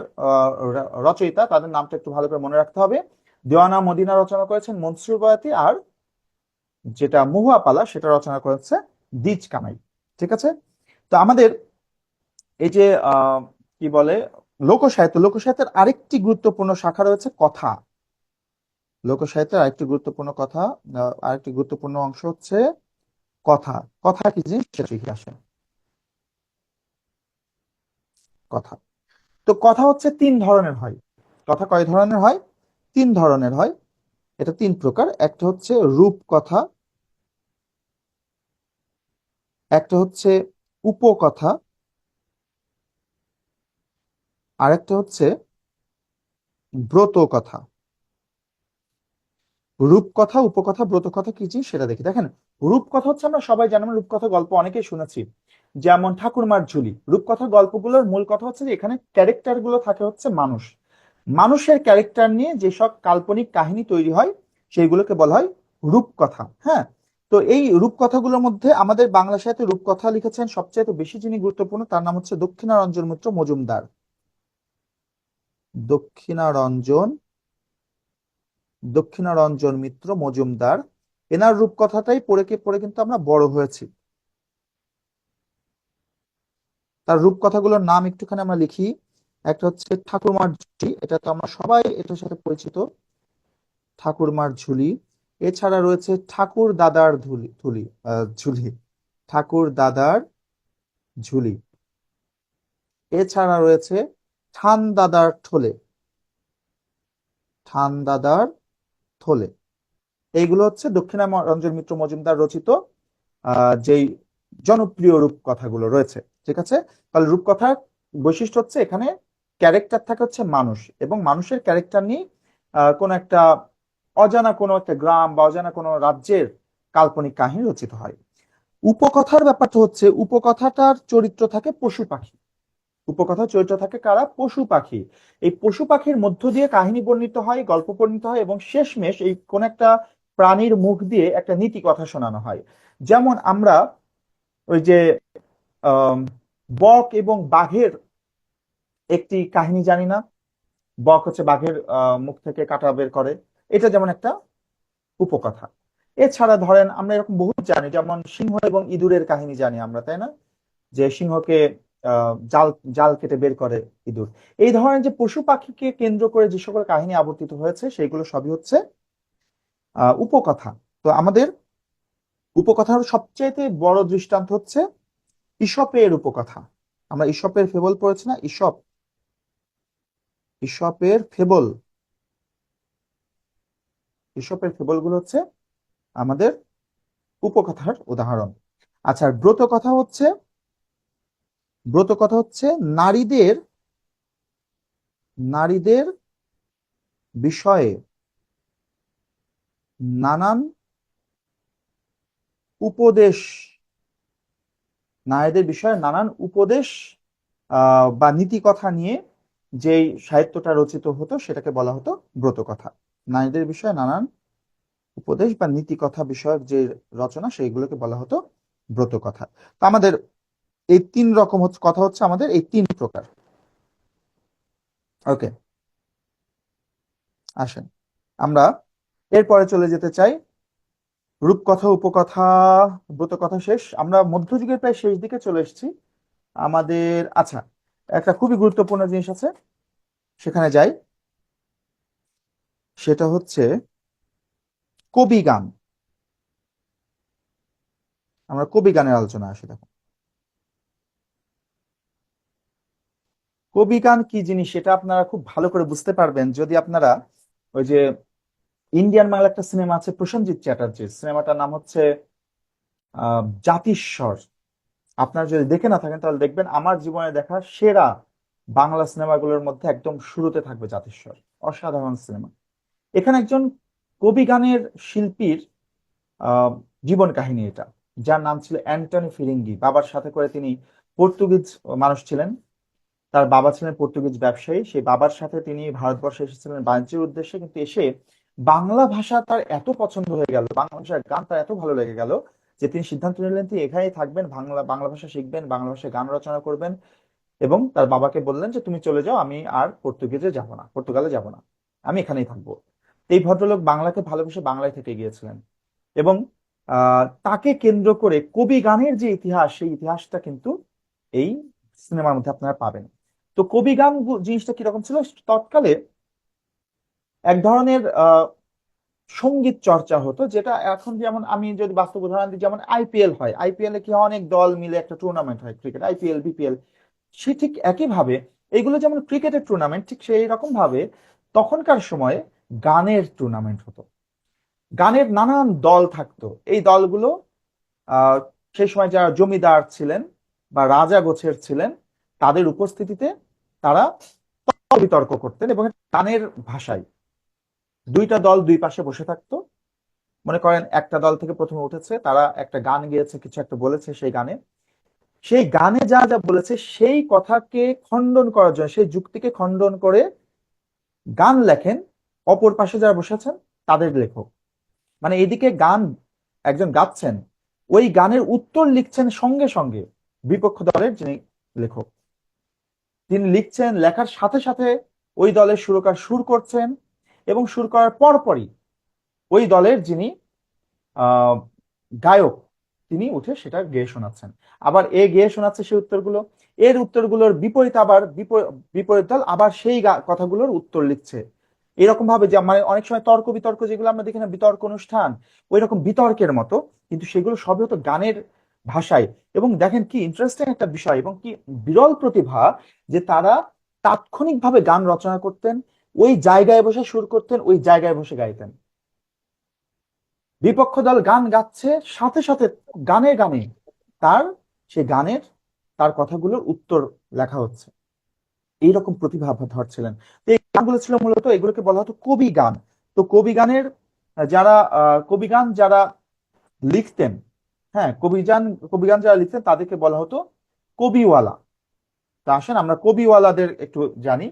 রচয়িতা, তাদের নামটা একটু ভালো করে মনে রাখতে হবে। দেওয়ানা মদিনা রচনা করেছেন মনসুর বয়াতি, আর যেটা মহুয়া পালা সেটা রচনা করেছে দ্বিজ কানাই। ঠিক আছে, তো আমাদের এই যে কি বলে লোকসাহিত্য, লোকসাহিত্যের আরেকটি গুরুত্বপূর্ণ শাখা রয়েছে কথা। লোকসাহিত্যের আরেকটি গুরুত্বপূর্ণ অংশ হচ্ছে কথা। কথা কি জিনিস সেটা শিখে আসে। কথা, তো কথা হচ্ছে 3 ধরনের হয়। কথা কয় ধরনের হয়? 3 ধরনের হয়। এটা 3 প্রকার। একটা হচ্ছে রূপকথা, একটা হচ্ছে উপকথা, আর একটা হচ্ছে ব্রত কথা। রূপকথা, উপকথা, ব্রতকথা কি জিনিস সেটা দেখি। দেখেন, রূপকথা হচ্ছে আমরা সবাই জানি, আমরা রূপকথা গল্প অনেকেই শুনেছি, যেমন ঠাকুরমার ঝুলি। রূপকথার গল্পগুলোর মূল কথা হচ্ছে যে এখানে ক্যারেক্টার গুলো থাকে হচ্ছে মানুষ। মানুষের ক্যারেক্টার নিয়ে যেসব কাল্পনিক কাহিনী তৈরি হয় সেইগুলোকে বলা হয় রূপকথা। হ্যাঁ, তো এই রূপকথাগুলোর মধ্যে আমাদের বাংলা সাহিত্যে রূপকথা লিখেছেন সবচেয়ে বেশি যিনি গুরুত্বপূর্ণ, তার নাম হচ্ছে দক্ষিণারঞ্জন মিত্র মজুমদার। দক্ষিণারঞ্জন দক্ষিণারঞ্জন মিত্র মজুমদার। এনার রূপকথাটাই পড়ে কিন্তু আমরা বড় হয়েছি। তার রূপকথাগুলোর নাম একটুখানি আমরা লিখি। একটা হচ্ছে ঠাকুরমার ঝুলি, এটা তো আমরা সবাই এটার সাথে পরিচিত, ঠাকুরমার ঝুলি। এছাড়া রয়েছে ঠাকুর দাদার ঝুলি, ঠাকুর দাদার ঝুলি। এছাড়া রয়েছে ঠান দাদার ঠোলে, ঠান দাদার থলে। এইগুলো হচ্ছে দক্ষিণারঞ্জন মিত্র মজুমদার রচিত যেই জনপ্রিয় রূপকথাগুলো রয়েছে। ঠিক আছে, তাহলে রূপকথার বৈশিষ্ট্য হচ্ছে এখানে ক্যারেক্টার থাকে হচ্ছে মানুষ, এবং মানুষের ক্যারেক্টার নিয়ে কোন একটা অজানা কোনো একটা গ্রাম বা অজানা কোনো রাজ্যের কাল্পনিক কাহিনী রচিত হয়। উপকথার ব্যাপারটা হচ্ছে উপকথাটার চরিত্র থাকে পশু পাখি। উপকথার চরিত্র থাকে কারা? পশু পাখি। এই পশু পাখির মধ্য দিয়ে কাহিনী বর্ণিত হয়, গল্প বর্ণিত হয়, এবং শেষমেশ এই কোন একটা প্রাণীর মুখ দিয়ে একটা নীতি কথা শোনানো হয়। যেমন আমরা ওই যে আহ বক এবং বাঘের একটি কাহিনী জানি না? বক হচ্ছে বাঘের মুখ থেকে কাঁটা বের করে, এটা যেমন একটা উপকথা। এছাড়া ধরেন আমরা এরকম বহু জানি, যেমন সিংহ এবং ইঁদুরের কাহিনী জানি আমরা, তাই না? যে সিংহকে জাল জাল কেটে বের করে ইঁদুর। এই ধরনের যে পশু পাখিকে কেন্দ্র করে যে সকল কাহিনী আবর্তিত হয়েছে সেগুলো সবই হচ্ছে উপকথা। তো আমাদের উপকথার সবচাইতে বড় দৃষ্টান্ত হচ্ছে ঈশপের উপকথা। আমরা ঈশপের ফেবল পড়েছি না? ঈশপের ফেবল, ঈশপের ফেবল গুলো হচ্ছে আমাদের উপকথার উদাহরণ। আচ্ছা, আর ব্রত কথা হচ্ছে নারীদের নারীদের বিষয়ে নানান উপদেশ নারীদের বিষয়ে নানান উপদেশ বা নীতি কথা নিয়ে যেই সাহিত্যটা রচিত হতো সেটাকে বলা হতো ব্রতকথা। নারীদের বিষয়ে নানান উপদেশ বা নীতি কথা বিষয়ক যে রচনা সেইগুলোকে বলা হতো ব্রতকথা। তো আমাদের এই তিন রকম কথা হচ্ছে আমাদের এই তিন প্রকার। ওকে, আসেন আমরা এরপরে চলে যেতে চাই। রূপকথা, উপকথা, ব্রতকথা শেষ, আমরা মধ্যযুগের প্রায় শেষ দিকে চলে এসেছি আমাদের। আচ্ছা, একটা খুবই গুরুত্বপূর্ণ জিনিস আছে, সেখানে যাই। সেটা হচ্ছে কবি গান। আমরা কবি গানের আলোচনা আসি। দেখো, কবি গান কি জিনিস সেটা আপনারা খুব ভালো করে বুঝতে পারবেন যদি আপনারা ওই যে ইন্ডিয়ান বাংলা একটা সিনেমা আছে প্রসেনজিৎ চ্যাটার্জির, সিনেমাটার নাম হচ্ছে জাতিস্বর। আপনারা যদি দেখে না থাকেন তাহলে দেখবেন, আমার জীবনে দেখা সেরা বাংলা সিনেমাগুলোর মধ্যে একদম শুরুতে থাকবে জাতিস্বর। অসাধারণ সিনেমা। এখানে একজন কবি গানের শিল্পীর আহ জীবন কাহিনী এটা, যার নাম ছিল অ্যান্টনি ফিরিঙ্গি। বাবার সাথে করে তিনি পর্তুগিজ মানুষ ছিলেন, তার বাবা ছিলেন পর্তুগিজ ব্যবসায়ী। সেই বাবার সাথে তিনি ভারতবর্ষে এসেছিলেন বাণিজ্যের উদ্দেশ্যে, কিন্তু এসে বাংলা ভাষা তার এত পছন্দ হয়ে গেল, বাংলা ভাষার গান তার এত ভালো লেগে গেল যে তিনি সিদ্ধান্ত নিলেন তিনি এখানেই থাকবেন, বাংলা বাংলা ভাষা শিখবেন, বাংলা ভাষায় গান রচনা করবেন। এবং তার বাবাকে বললেন যে তুমি চলে যাও, আমি আর পর্তুগিজে যাব না, পর্তুগালে যাব না, আমি এখানেই থাকবো। এই ভদ্রলোক বাংলাকে ভালোবেসে বাংলায় থেকে গিয়েছিলেন। এবং তাকে কেন্দ্র করে কবি গানের যে ইতিহাস, সেই ইতিহাসটা কিন্তু এই সিনেমার মধ্যে আপনারা পাবেন। তো কবি গান জিনিসটা কিরকম ছিল তৎকালে? এক ধরনের সঙ্গীত চর্চা হতো, যেটা এখন যেমন আমি যদি বাস্তব উদাহরণ দিই, যেমন আইপিএল হয়, আইপিএল এ কি হয়, অনেক দল মিলে একটা টুর্নামেন্ট হয়, ক্রিকেট আইপিএল বিপিএল। সে ঠিক একই ভাবে এগুলো যেমন ক্রিকেটের টুর্নামেন্ট, ঠিক সেই রকম ভাবে তখনকার সময়ে গানের টুর্নামেন্ট হতো। গানের নানান দল থাকতো। এই দলগুলো আহ সেই সময় যারা জমিদার ছিলেন বা রাজা গোছের ছিলেন, তাদের উপস্থিতিতে তারা বিতর্ক করতেন এবং গানের ভাষায় দুইটা দল দুই পাশে বসে থাকতো। মনে করেন একটা দল থেকে প্রথমে উঠেছে, তারা একটা গান গেয়েছে, কিছু একটা বলেছে, সেই গানে যা যা বলেছে সেই কথাকে খণ্ডন করার জন্য, সেই যুক্তিকে খণ্ডন করে গান লেখেন অপর পাশে যারা বসে আছেন তাদের লেখক। মানে এদিকে গান একজন গাচ্ছেন, ওই গানের উত্তর লিখছেন সঙ্গে সঙ্গে বিপক্ষ দলের যিনি লেখক, তিনি লিখছেন, লেখার সাথে সাথে ওই দলের সুরকার সুর করছেন, এবং সুর করার পরপরই ওই দলের যিনি আহ গায়ক তিনি উঠে সেটা গেয়ে শোনাচ্ছেন। আবার এ গেয়ে শোনাচ্ছে সেই উত্তরগুলো, এর উত্তরগুলোর বিপরীত আবার বিপরীত দল আবার সেই কথাগুলোর উত্তর লিখছে। এরকম ভাবে যে মানে অনেক সময় তর্ক বিতর্ক যেগুলো আমরা দেখি না, বিতর্ক অনুষ্ঠান, ওই রকম বিতর্কের মতো, কিন্তু সেগুলো সবই হতো গানের ভাষায়। এবং দেখেন কি ইন্টারেস্টিং একটা বিষয় এবং কি বিরল প্রতিভা, যে তারা তাৎক্ষণিকভাবে গান রচনা করতেন, ওই জায়গায় বসে সুর করতেন, ওই জায়গায় বসে গাইতেন। বিপক্ষ দল গান গাচ্ছে, সাথে সাথে গানে গানে তার সেই গানের তার কথাগুলোর উত্তর লেখা হচ্ছে। এইরকম প্রতিভা ধরছিলেন। তো এই গানগুলো ছিল মূলত, এগুলোকে বলা হতো কবি গান। তো কবি গানের যারা কবি গান যারা লিখতেন, হ্যাঁ কবি গান যারা লিখতেন তাদেরকে বলা হতো কবিওয়ালা। তা আসেন আমরা কবিওয়ালাদের একটু জানি,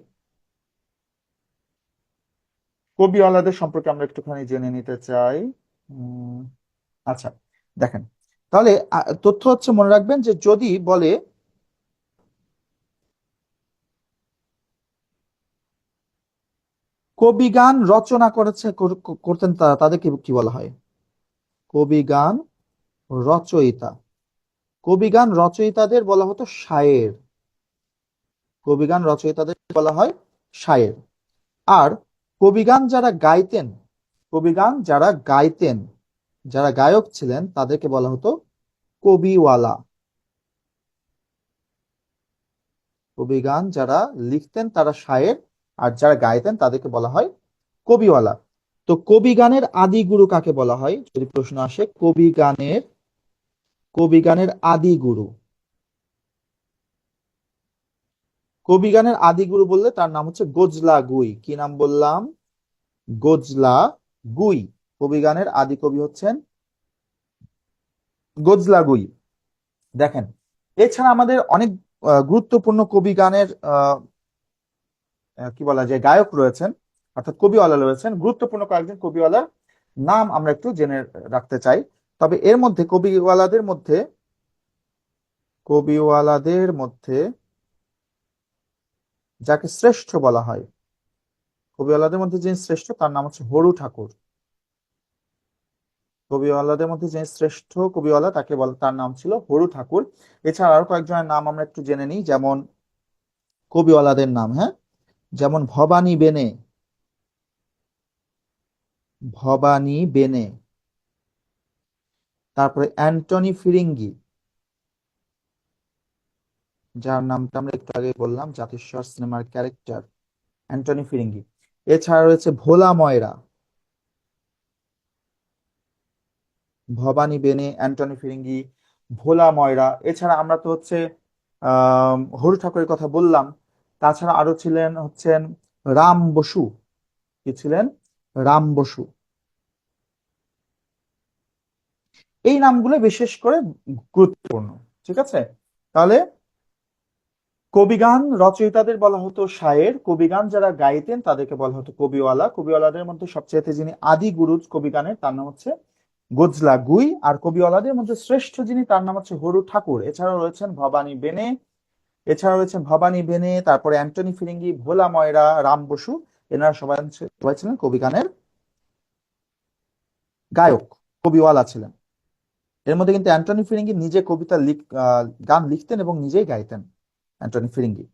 কবিওয়ালাদের সম্পর্কে আমরা একটুখানি জেনে নিতে চাই। উম, আচ্ছা, দেখেন, তাহলে তথ্য হচ্ছে, মনে রাখবেন যে যদি বলে কবি গান রচনা করেছে করতেন তারা, তাদেরকে কি বলা হয়? কবি গান রচয়িতা। কবি গান রচয়িতাদের বলা হতো শায়ের। কবি গান রচয়িতাদের বলা হয় শায়ের। আর কবিগান যারা গাইতেন, কবিগান যারা গাইতেন, যারা গায়ক ছিলেন তাদেরকে বলা হতো কবিওয়ালা। কবিগান যারা লিখতেন তারা শায়ের, আর যারা গাইতেন তাদেরকে বলা হয় কবিওয়ালা। তো কবি গানের আদি গুরু কাকে বলা হয় যদি প্রশ্ন আসে? কবি গানের আদি গুরু, কবি গানের আদি গুরু বললে তার নাম হচ্ছে গোজলা গুই। কি নাম বললাম? গোজলা গুই। কবি গানের আদি কবি হচ্ছেন গোজলা গুই। দেখেন, এছাড়া আমাদের অনেক গুরুত্বপূর্ণ কবি গানের কি বলা যায় গায়ক রয়েছেন, অর্থাৎ কবিওয়ালা রয়েছেন। গুরুত্বপূর্ণ কয়েকজন কবিওয়ালার নাম আমরা একটু জেনে রাখতে চাই। তবে এর মধ্যে কবিওয়ালাদের মধ্যে যাকে শ্রেষ্ঠ বলা হয়, কবিওয়ালাদের মধ্যে যিনি শ্রেষ্ঠ তার নাম হচ্ছে হরু ঠাকুর। কবিওয়ালাদের মধ্যে যিনি শ্রেষ্ঠ কবিওয়ালা তার নাম ছিল হরু ঠাকুর। এছাড়া আরো কয়েকজনের নাম আমরা একটু জেনে নিই, যেমন কবিওয়ালাদের নাম, হ্যাঁ, যেমন ভবানী বেনে, তারপরে অ্যান্টনি ফিরিঙ্গি, যার নামটা আমরা একটু আগে বললাম, জাতিস্বর সিনেমার ক্যারেক্টার অ্যান্টনি ফিরিঙ্গি। এছাড়া রয়েছে ভোলা ময়রা, ভবানী বেনে, অ্যান্টনি ফিরিঙ্গি, ভোলা ময়রা। এছাড়া আমরা তো হচ্ছে হরু ঠাকুরের কথা বললাম, তাছাড়া আরো হচ্ছেন রাম বসু। কি ছিলেন? রাম বসু। এই নামগুলো বিশেষ করে গুরুত্বপূর্ণ। ঠিক আছে, তাহলে কবিগান রচয়িতাদের বলা হতো শায়ের, কবিগান যারা গাইতেন তাদেরকে বলা হতো কবিওয়ালা। কবিওয়ালাদের মধ্যে সবচেয়ে যিনি আদি গুরু কবিগানের তার নাম হচ্ছে গোজলা গুই, আর কবিওয়ালাদের মধ্যে শ্রেষ্ঠ যিনি তার নাম হচ্ছে হরু ঠাকুর। এছাড়াও রয়েছেন ভবানী বেনে, তারপরে অ্যান্টনি ফিরিঙ্গি, ভোলা ময়রা, রাম বসু। এনারা সবাই ছিলেন কবিগানের গায়ক, কবিওয়ালা ছিলেন। এর মধ্যে কিন্তু অ্যান্টনি ফিরিঙ্গি নিজে গান লিখতেন এবং নিজেই গাইতেন, অ্যান্টনি ফিরিঙ্গি।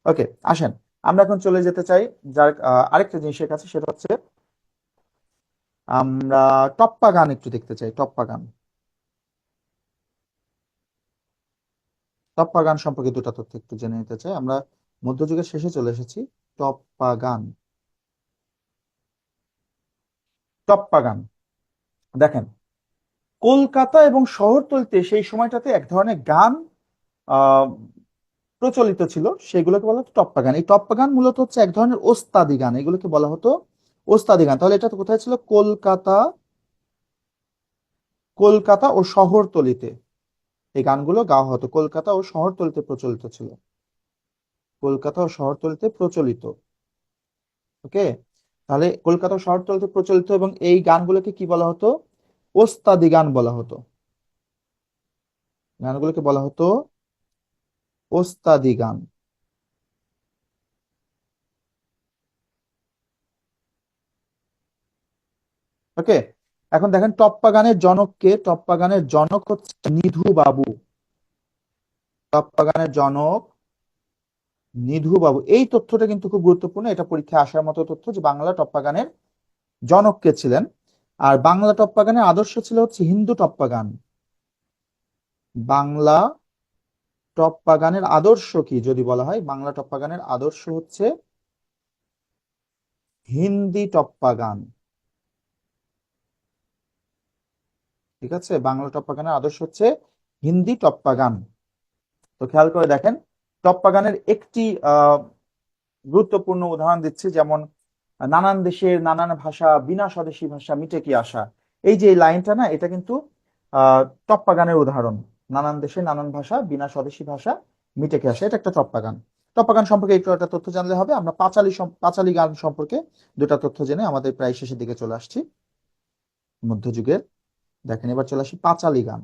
ওকে, আসেন আমরা এখন চলে যেতে চাই যার আরেকটা জিনিসের কাছে, সেটা হচ্ছে আমরা টপ্পা গান একটু দেখতে চাই। টপ্পা গান সম্পর্কে দুটো তথ্য একটু জেনে নিতে চাই। আমরা মধ্যযুগের শেষে চলে এসেছি। টপ্পা গান টপ্পা গান দেখেন, কলকাতা এবং শহরতলিতে সেই সময়টাতে এক ধরনের গান আহ প্রচলিত ছিল, সেগুলোকে বলা হতো টপ্পা গান। এই টপ্পা গান মূলত হচ্ছে এক ধরনের ওস্তাদি গান, এগুলোকে বলা হতো ওস্তাদি গান। তাহলে এটা তো কোথায় ছিল? কলকাতা ও শহরতলিতে এই গানগুলো গাওয়া হতো, কলকাতা ও শহরতলিতে প্রচলিত ছিল, কলকাতা ও শহরতলিতে প্রচলিত। ওকে, তাহলে কলকাতা ও শহরতলিতে প্রচলিত, এবং এই গানগুলোকে কি বলা হতো? ওস্তাদি গান বলা হতো। গানগুলোকে বলা হতো ওস্তাদি গান। ওকে, এখন দেখেন টপ্পা গানের জনক কে? টপ্পা গানের জনক হচ্ছে নিধু বাবু। টপ্পা গানের জনক নিধু বাবু। এই তথ্যটা কিন্তু খুব গুরুত্বপূর্ণ, এটা পরীক্ষায় আসার মতো তথ্য, যে বাংলা টপ্পা গানের জনক কে ছিলেন। আর বাংলা টপ্পা গানের আদর্শ ছিল হচ্ছে হিন্দু টপ্পা গান। বাংলা টপ্পা গানের আদর্শ কি যদি বলা হয়, বাংলা টপ্পা গানের আদর্শ হচ্ছে হিন্দি টপ্পা গান। ঠিক আছে, বাংলা টপ্পা গানের আদর্শ হচ্ছে হিন্দি টপ্পা গান। তো খেয়াল করে দেখেন, টপ্পা গানের একটি গুরুত্বপূর্ণ উদাহরণ দিচ্ছি, যেমন নানান দেশের নানান ভাষা, বিনা স্বদেশী ভাষা মিটে কি আশা। এই যে এই লাইনটা না, এটা কিন্তু টপ্পা গানের উদাহরণ। নানান দেশের নানান ভাষা, বিনা স্বদেশী ভাষা মিটে কি আশা, এটা একটা টপ্পা গান। টপ্পা গান সম্পর্কে একটু একটা তথ্য জানলে হবে। আমরা পাঁচালী গান সম্পর্কে দুটা তথ্য জেনে আমাদের প্রায় শেষের দিকে চলে আসছি মধ্যযুগের। দেখেন, এবার চলে আসি পাঁচালী গান।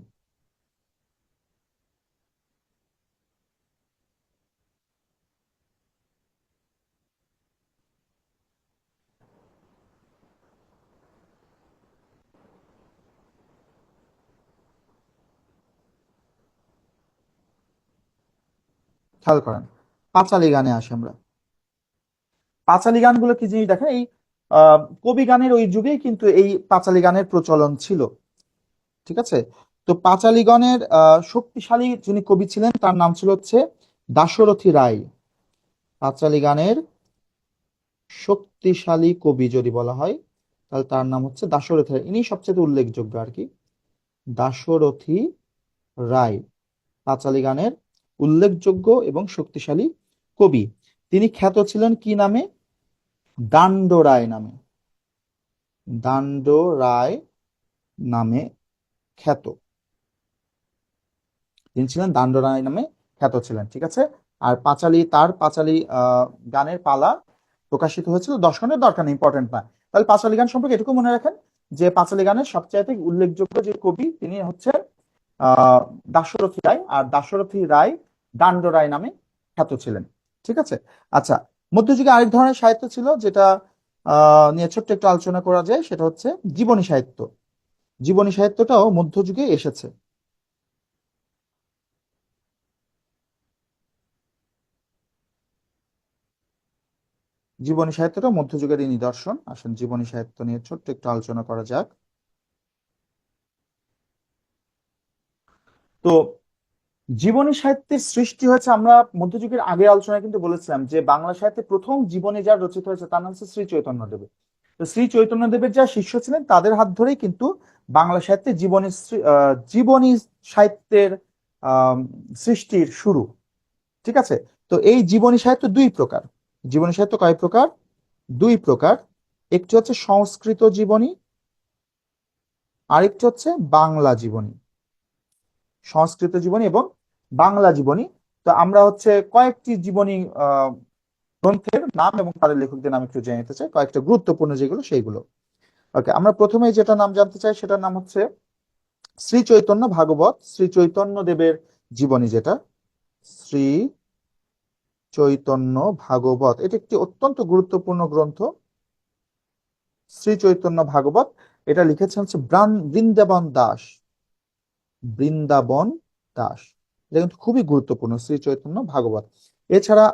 খেয়াল করেন, পাঁচালী গানে আসি আমরা। পাঁচালী গানগুলো কি জিনিস দেখেন, এই কবি গানের ওই যুগেই কিন্তু এই পাঁচালী গানের প্রচলন ছিল। ঠিক আছে, তো পাঁচালী গানের শক্তিশালী যিনি কবি ছিলেন তার নাম ছিল হচ্ছে দাশরথী রায়। পাঁচালী গানের শক্তিশালী কবি যদি বলা হয়, তাহলে তার নাম হচ্ছে দাশরথী রায়, ইনি সবচেয়ে উল্লেখযোগ্য আর কি। দাশরথী রায় পাঁচালী গানের উল্লেখযোগ্য এবং শক্তিশালী কবি। তিনি খ্যাত ছিলেন কি নামে? দাণ্ড রায় নামে। দাণ্ড রায় নামে খ্যাত। তিনি ছিলেন দান্ডরায় নামে খ্যাত ছিলেন, ঠিক আছে। আর তার পাঁচালী গানের পালা প্রকাশিত হয়েছিল 10 গানের, দরকার নেই, ইম্পর্টেন্ট না। তাহলে পাঁচালী গান সম্পর্কে এটুকু মনে রাখেন যে পাঁচালী গানের সবচাইতে উল্লেখযোগ্য যে কবি তিনি হচ্ছে দাশরথী রায়, আর দাশরথী রায় দান্ডরায় নামে খ্যাত ছিলেন, ঠিক আছে। আচ্ছা, মধ্যযুগে আরেক ধরনের সাহিত্য ছিল যেটা নিয়ে ছোট্ট একটু আলোচনা করা যায়, সেটা হচ্ছে জীবনী সাহিত্য। জীবনী সাহিত্যটাও মধ্যযুগে এসেছে। জীবনী সাহিত্যটা মধ্যযুগেরই নিদর্শন। আসেন জীবনী সাহিত্য নিয়ে ছোট্ট একটু আলোচনা করা যাক। তো জীবনী সাহিত্যের সৃষ্টি হয়েছে, আমরা মধ্যযুগের আগে আলোচনায় কিন্তু বলেছিলাম যে বাংলা সাহিত্যে প্রথম জীবনী যার রচিত হয়েছে তার নাম হচ্ছে শ্রী চৈতন্যদেবের। তো শ্রী চৈতন্যদেবের যারা শিষ্য ছিলেন তাদের হাত ধরেই কিন্তু বাংলা সাহিত্যে জীবনী সাহিত্যের আহ সৃষ্টির শুরু, ঠিক আছে। তো এই জীবনী সাহিত্য দুই প্রকার। জীবনী সাহিত্য কয় প্রকার? দুই প্রকার। একটি হচ্ছে সংস্কৃত জীবনী, আরেকটি হচ্ছে বাংলা জীবনী। সংস্কৃত জীবনী এবং বাংলা জীবনী। তো আমরা হচ্ছে কয়েকটি জীবনী গ্রন্থের নাম এবং তাদের লেখকদের নাম একটু জেনে নিতে চাই, কয়েকটা গুরুত্বপূর্ণ যেগুলো সেইগুলো। ওকে, আমরা প্রথমে যেটা নাম জানতে চাই সেটার নাম হচ্ছে শ্রী চৈতন্য ভাগবত। শ্রী চৈতন্য দেবের জীবনী, যেটা শ্রী চৈতন্য ভাগবত, এটি একটি অত্যন্ত গুরুত্বপূর্ণ গ্রন্থ। শ্রী চৈতন্য ভাগবত, এটা লিখেছেন হচ্ছে বৃন্দাবন দাস। বৃন্দাবন দাস, এটা কিন্তু খুবই গুরুত্বপূর্ণ, শ্রী চৈতন্য ভাগবত। এছাড়া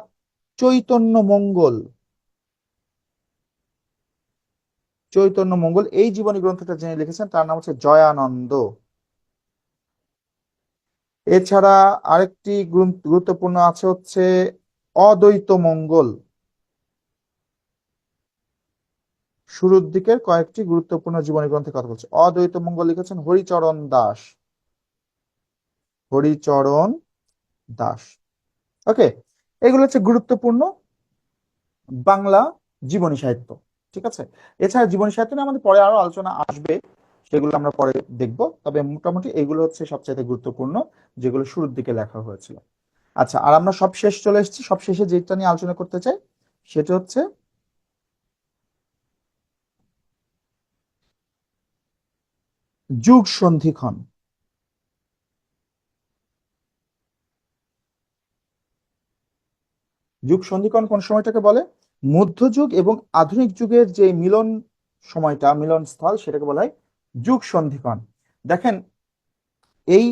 চৈতন্য মঙ্গল, চৈতন্য মঙ্গল এই জীবনী গ্রন্থটা যিনি লিখেছেন তার নাম হচ্ছে জয়ানন্দ। এছাড়া আরেকটি গুরুত্বপূর্ণ আছে হচ্ছে অদ্বৈত মঙ্গল। শুরুর দিকের কয়েকটি গুরুত্বপূর্ণ জীবনী গ্রন্থের কথা বলছে। অদ্বৈত মঙ্গল লিখেছেন হরিচরণ দাস। হরিচরণ দাস, ওকে। এগুলো হচ্ছে গুরুত্বপূর্ণ বাংলা জীবনী সাহিত্য, ঠিক আছে। এছাড়া জীবনী সাহিত্য নিয়ে আমাদের পরে আরো আলোচনা আসবে, সেগুলো আমরা পরে দেখব। তবে মোটামুটি এগুলো হচ্ছে সবচেয়ে গুরুত্বপূর্ণ, যেগুলো শুরুর দিকে লেখা হয়েছিল। আচ্ছা, আর আমরা সব শেষ চলে এসেছি। সব শেষে যেটা নিয়ে আলোচনা করতে চাই সেটা হচ্ছে যুগ সন্ধিক্ষণ। যুগ সন্ধিক্ষণ কোন সময়টাকে বলে? মধ্যযুগ এবং আধুনিক যুগের যে মিলন সময়টা, মিলন স্থল, সেটাকে বলা হয় যুগ সন্ধিক্ষণ। দেখেন, এই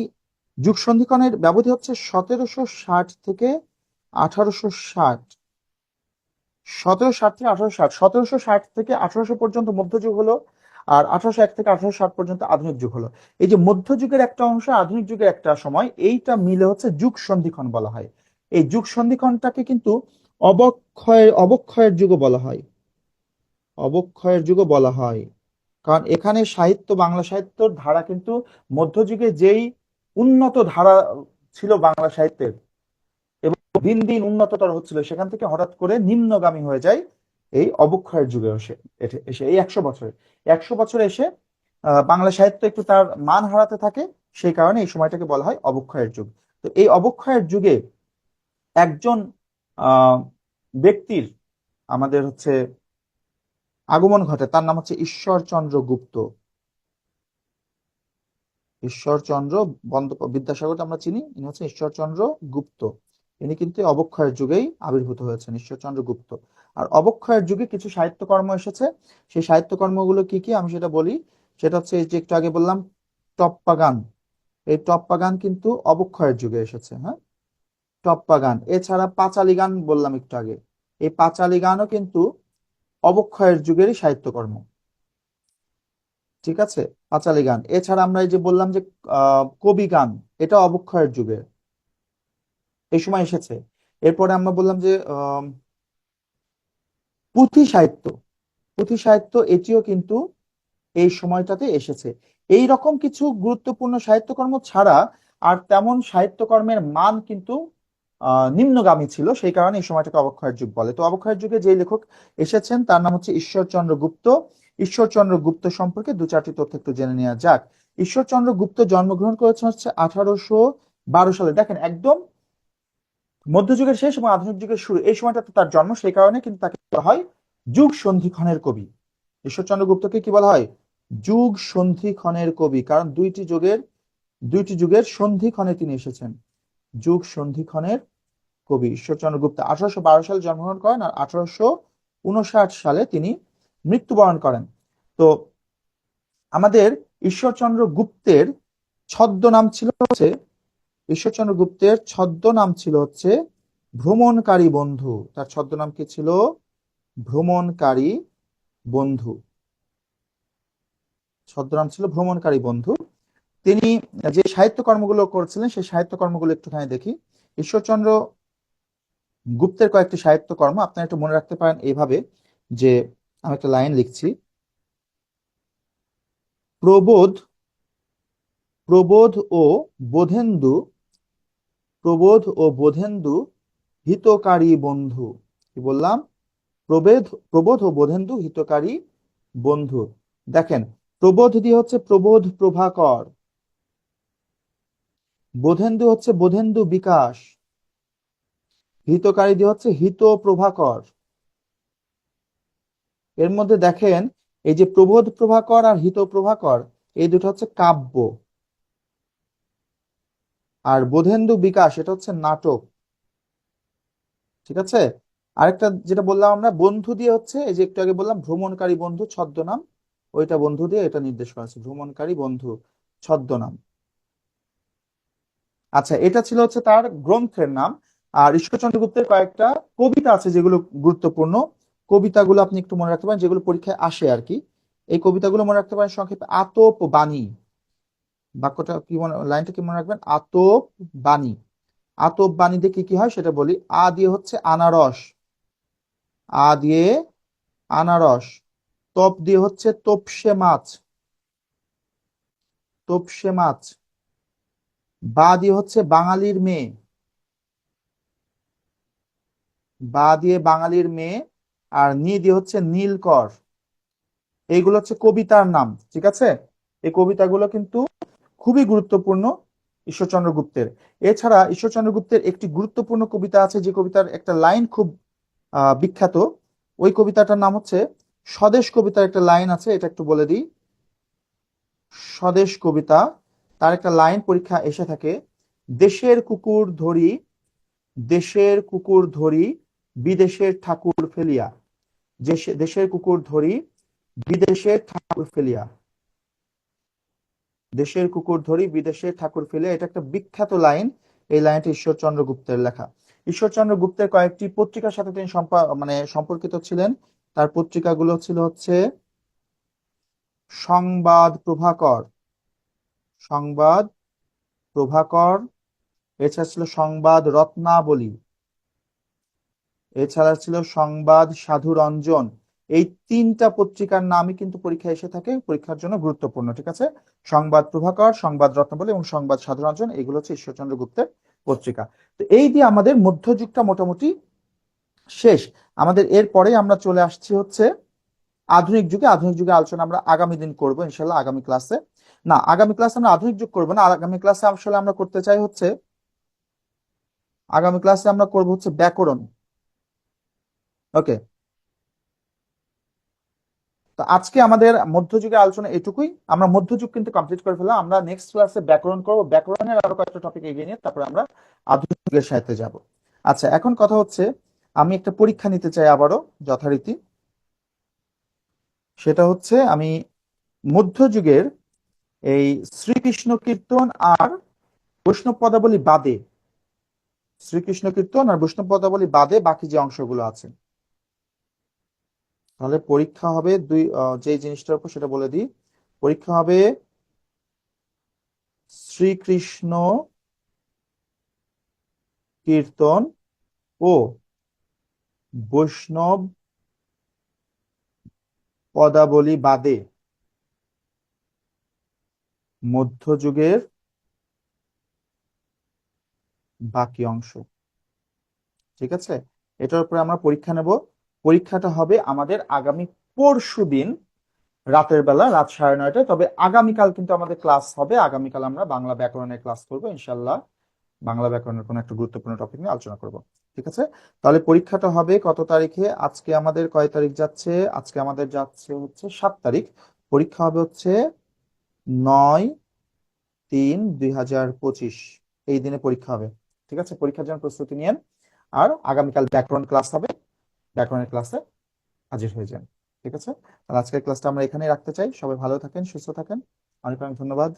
যুগ সন্ধিক্ষণের ব্যবধি হচ্ছে 1760 থেকে 1860। 1760 থেকে 1860, 1760 থেকে 1800 পর্যন্ত মধ্যযুগ হলো, আর 1801 থেকে 1860 পর্যন্ত আধুনিক যুগ হলো। এই যে মধ্যযুগের একটা অংশ, আধুনিক যুগের একটা সময়, এইটা মিলে হচ্ছে যুগ সন্ধিক্ষণ বলা হয়। এই যুগ সন্ধিক্ষণটাকে কিন্তু অবক্ষয়ের যুগও বলা হয়। অবক্ষয়ের যুগও বলা হয়, কারণ এখানে সাহিত্য, বাংলা সাহিত্যর ধারা কিন্তু মধ্যযুগে যেই উন্নত ধারা ছিল বাংলা সাহিত্যের, এবং দিন দিন উন্নততর হচ্ছিল, সেখান থেকে হঠাৎ করে নিম্নগামী হয়ে যায় এই অবক্ষয়ের যুগে এসে এই 100 বছরে। 100 বছরে এসে বাংলা সাহিত্য একটু তার মান হারাতে থাকে, সেই কারণে এই সময়টাকে বলা হয় অবক্ষয়ের যুগ। তো এই অবক্ষয়ের যুগে একজন আহ ব্যক্তির আমাদের হচ্ছে আগমন ঘটে, তার নাম হচ্ছে ঈশ্বরচন্দ্র গুপ্ত। ঈশ্বরচন্দ্র বিদ্যাসাগর আমরা চিনি, ইনি হচ্ছে ঈশ্বরচন্দ্র গুপ্ত। ইনি কিন্তু অবক্ষয়ের যুগেই আবির্ভূত হয়েছেন, ঈশ্বরচন্দ্র গুপ্ত। আর অবক্ষয়ের যুগে কিছু সাহিত্যকর্ম এসেছে। সেই সাহিত্যকর্মগুলো কি কি আমি সেটা বলি। সেটা হচ্ছে এই যে একটু আগে বললাম টপ্পা গান, এই টপ্পা গান কিন্তু অবক্ষয়ের যুগে এসেছে, হ্যাঁ, টপ্পা গান। এছাড়া পাঁচালী গান বললাম একটু আগে, এই পাঁচালী গানও কিন্তু অবক্ষয়ের যুগেরই সাহিত্যকর্ম, ঠিক আছে, পাঁচালী গান। এছাড়া আমরা এই যে বললাম যে কবি গান, এটা অবক্ষয়ের যুগে এই সময় এসেছে। এরপরে আমরা বললাম যে পুঁথি সাহিত্য, পুঁথি সাহিত্য এটিও কিন্তু এই সময়টাতে এসেছে। এই রকম কিছু গুরুত্বপূর্ণ সাহিত্যকর্ম ছাড়া আর তেমন সাহিত্যকর্মের মান কিন্তু নিম্নগামী ছিল, সেই কারণে এই সময়টাকে অবক্ষয়ের যুগ বলে। তো অবক্ষয়ের যুগে যে লেখক এসেছেন তার নাম হচ্ছে ঈশ্বরচন্দ্র গুপ্ত। ঈশ্বরচন্দ্র গুপ্ত সম্পর্কে দু চারটি তথ্য একটু জেনে নেওয়া যাক। ঈশ্বরচন্দ্র গুপ্ত জন্মগ্রহণ করেছেন হচ্ছে সালে। দেখেন একদম মধ্যযুগের শেষ এবং আধুনিক যুগের শুরু, এই সময়টাতে তার জন্ম, সেই কারণে কিন্তু তাকে বলা হয় যুগ সন্ধিক্ষণের কবি। ঈশ্বরচন্দ্র গুপ্তকে কি বলা হয়? যুগ সন্ধিক্ষণের কবি, কারণ দুইটি যুগের সন্ধিক্ষণে তিনি এসেছেন। যুগ সন্ধিক্ষণের কবি ঈশ্বরচন্দ্র গুপ্ত 1812 সালে জন্মগ্রহণ করেন আর 1859 সালে তিনি মৃত্যুবরণ করেন। তো আমাদের ঈশ্বরচন্দ্র গুপ্তের ছদ্মনাম ছিল হচ্ছে ঈশ্বরচন্দ্র গুপ্তের ছদ্মনাম ছিল হচ্ছে ভ্রমণকারী বন্ধু। তার ছদ্মনাম কি ছিল? ভ্রমণকারী বন্ধু। ছদ্মনাম ছিল ভ্রমণকারী বন্ধু। তিনি যে সাহিত্য কর্মগুলো করেছিলেন সেই সাহিত্য কর্মগুলো একটুখানি দেখি। ঈশ্বরচন্দ্র গুপ্তের কয়েকটি সাহিত্যকর্ম আপনারা একটু মনে রাখতে পারেন এইভাবে, যে আমি একটা লাইন লিখছি। প্রবোধ প্রবোধ ও বোধেন্দু প্রবোধ ও বোধেন্দু হিতকারী বন্ধু। কি বললাম? প্রবোধ ও বোধেন্দু হিতকারী বন্ধু। দেখেন, প্রবোধ দিয়ে হচ্ছে প্রবোধ প্রভাকর, বোধেন্দু হচ্ছে বোধেন্দু বিকাশ, হিতকারী দিয়ে হচ্ছে হিত প্রভাকর। এর মধ্যে দেখেন এই যে প্রবোধ প্রভাকর আর হিত প্রভাকর, এই দুটো হচ্ছে কাব্য, আর বোধেন্দু বিকাশ এটা হচ্ছে নাটক। ঠিক আছে? আরেকটা যেটা বললাম আমরা বন্ধু দিয়ে হচ্ছে, এই যে একটু আগে বললাম ভ্রমণকারী বন্ধু ছদ্মনাম, ওইটা বন্ধু দিয়ে এটা নির্দেশ করা আছে, ভ্রমণকারী বন্ধু ছদ্মনাম। আচ্ছা, এটা ছিল হচ্ছে তার গ্রন্থের নাম। আর ঈশ্বরচন্দ্র গুপ্তের কয়েকটা কবিতা আছে যেগুলো গুরুত্বপূর্ণ। কবিতাগুলো আপনি একটু মনে রাখতে পারেন, যেগুলো পরীক্ষায় আসে আর কি। এই কবিতাগুলো মনে রাখতে পারেন সংক্ষেপে আতপ বাণী। বাক্যটা কি মনে, লাইনটা কি মনে রাখবেন? আতপ বাণী। আতপ বাণী দিয়ে কি কি হয় সেটা বলি। আ দিয়ে হচ্ছে আনারস, আ দিয়ে আনারস। তপ দিয়ে হচ্ছে তোপসে মাছ, তোপসে মাছ। বা দিয়ে হচ্ছে বাঙালির মেয়ে, বা দিয়ে বাঙালির মেয়ে। আর নি দিয়ে হচ্ছে নীলকর। এইগুলো হচ্ছে কবিতার নাম। ঠিক আছে? এই কবিতাগুলো কিন্তু খুবই গুরুত্বপূর্ণ ঈশ্বরচন্দ্র গুপ্তের। এছাড়া ঈশ্বরচন্দ্র গুপ্তের একটি গুরুত্বপূর্ণ কবিতা আছে, যে কবিতার একটা লাইন খুব বিখ্যাত। ওই কবিতাটার নাম হচ্ছে স্বদেশ। কবিতার একটা লাইন আছে, এটা একটু বলে দিই। স্বদেশ কবিতা, তার একটা লাইন পরীক্ষা এসে থাকে। দেশের কুকুর ধরি, দেশের কুকুর ধরি, বিদেশের ঠাকুর ফেলিয়া। দেশের কুকুর ধরি, বিদেশের ঠাকুর ফেলিয়া। দেশের কুকুর ধরি, বিদেশের ঠাকুর ফেলিয়া, এটা একটা বিখ্যাত লাইন। এই লাইনটা ঈশ্বরচন্দ্র গুপ্তের লেখা। ঈশ্বরচন্দ্র গুপ্তের কয়েকটি পত্রিকার সাথে তিনি সম্পর্কিত ছিলেন। তার পত্রিকাগুলো ছিল হচ্ছে সংবাদ প্রভাকর, সংবাদ প্রভাকর। এছাড়া ছিল সংবাদ রত্নাবলী, এছাড়া ছিল সংবাদ সাধুরঞ্জন। এই তিনটা পত্রিকার নামই কিন্তু পরীক্ষায় এসে থাকে, পরীক্ষার জন্য গুরুত্বপূর্ণ। ঠিক আছে? সংবাদ প্রভাকর, সংবাদ রত্নাবলী এবং সংবাদ সাধুরঞ্জন, এগুলো হচ্ছে ঈশ্বরচন্দ্র গুপ্তের পত্রিকা। তো এই দিয়ে আমাদের মধ্যযুগটা মোটামুটি শেষ। আমাদের এরপরে আমরা চলে আসছি হচ্ছে আধুনিক যুগে। আধুনিক যুগে আলোচনা আমরা আগামী দিন করবো ইনশাল্লাহ, আগামী ক্লাসে। না, আগামী ক্লাসে আমরা আধুনিক যুগ করবো না। আগামী ক্লাসে আসলে আমরা করতে চাই হচ্ছে, আগামী ক্লাসে আমরা করবো হচ্ছে ব্যাকরণ। ওকে, তো আজকে আমাদের মধ্যযুগের আলোচনা এটুকুই। আমরা মধ্যযুগ কিন্তু কমপ্লিট করে ফেললাম। আমরা নেক্সট ক্লাসে ব্যাকরণ করবো, ব্যাকরণের আরো কয়েকটা টপিক এগিয়ে নিয়ে তারপরে আমরা আধুনিক যুগের সাহিত্যে যাব। আচ্ছা, এখন কথা হচ্ছে আমি একটা পরীক্ষা নিতে চাই আবারও যথারীতি। সেটা হচ্ছে আমি মধ্যযুগের এই শ্রীকৃষ্ণ কীর্তন আর বৈষ্ণব পদাবলী বাদে, শ্রীকৃষ্ণ কীর্তন আর বৈষ্ণব পদাবলী বাদে বাকি যে অংশগুলো আছে, তাহলে পরীক্ষা হবে দুই, যে জিনিসটার উপর সেটা বলে দিই। পরীক্ষা হবে শ্রীকৃষ্ণ কীর্তন ও বৈষ্ণব পদাবলী বাদে মধ্যযুগের বাকি অংশ। ঠিক আছে? এটার উপরে আমরা পরীক্ষা নেব। পরীক্ষাটা হবে আমাদের আগামী পরশু দিন রাতের বেলা, রাত 9:30টায়। তবে আগামীকাল কিন্তু আমাদের ক্লাস হবে। আগামীকাল আমরা বাংলা ব্যাকরণের ক্লাস করবো ইনশাল্লাহ। বাংলা ব্যাকরণের কোনো একটা গুরুত্বপূর্ণ টপিক নিয়ে আলোচনা করব। ঠিক আছে, তাহলে পরীক্ষাটা হবে কত তারিখে? আজকে আমাদের কয় তারিখ যাচ্ছে? আজকে আমাদের যাচ্ছে হচ্ছে 7 তারিখ। পরীক্ষা হবে হচ্ছে 9/3/2025, এই দিনে পরীক্ষা হবে। ঠিক আছে, পরীক্ষার জন্য প্রস্তুতি নিয়েন। আর আগামীকাল ব্যাকরণ ক্লাস হবে, ব্যাকরণের ক্লাসে হাজির হয়ে যান। ঠিক আছে, তাহলে আজকের ক্লাসটা আমরা এখানেই রাখতে চাই। সবাই ভালো থাকেন, সুস্থ থাকেন। অনেক অনেক ধন্যবাদ।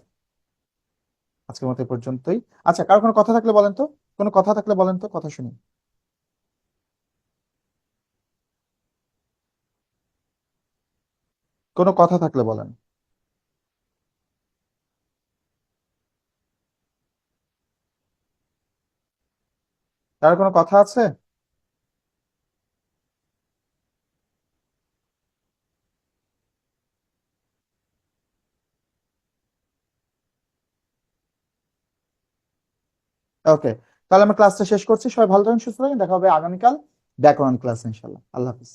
আজকের মতো এই পর্যন্তই। আচ্ছা, কারো কোনো কথা থাকলে বলেন তো, কোনো কথা থাকলে বলেন তো, কথা শুনি। কোনো কথা থাকলে বলেন। কারো কোনো কথা আছে? ওকে, তাহলে আমরা ক্লাসটা শেষ করছি। সবাই ভালো থাকেন, সুস্থ থাকেন। দেখা হবে আগামীকাল ব্যাকরণ ক্লাস ইনশাল্লাহ। আল্লাহ হাফিজ।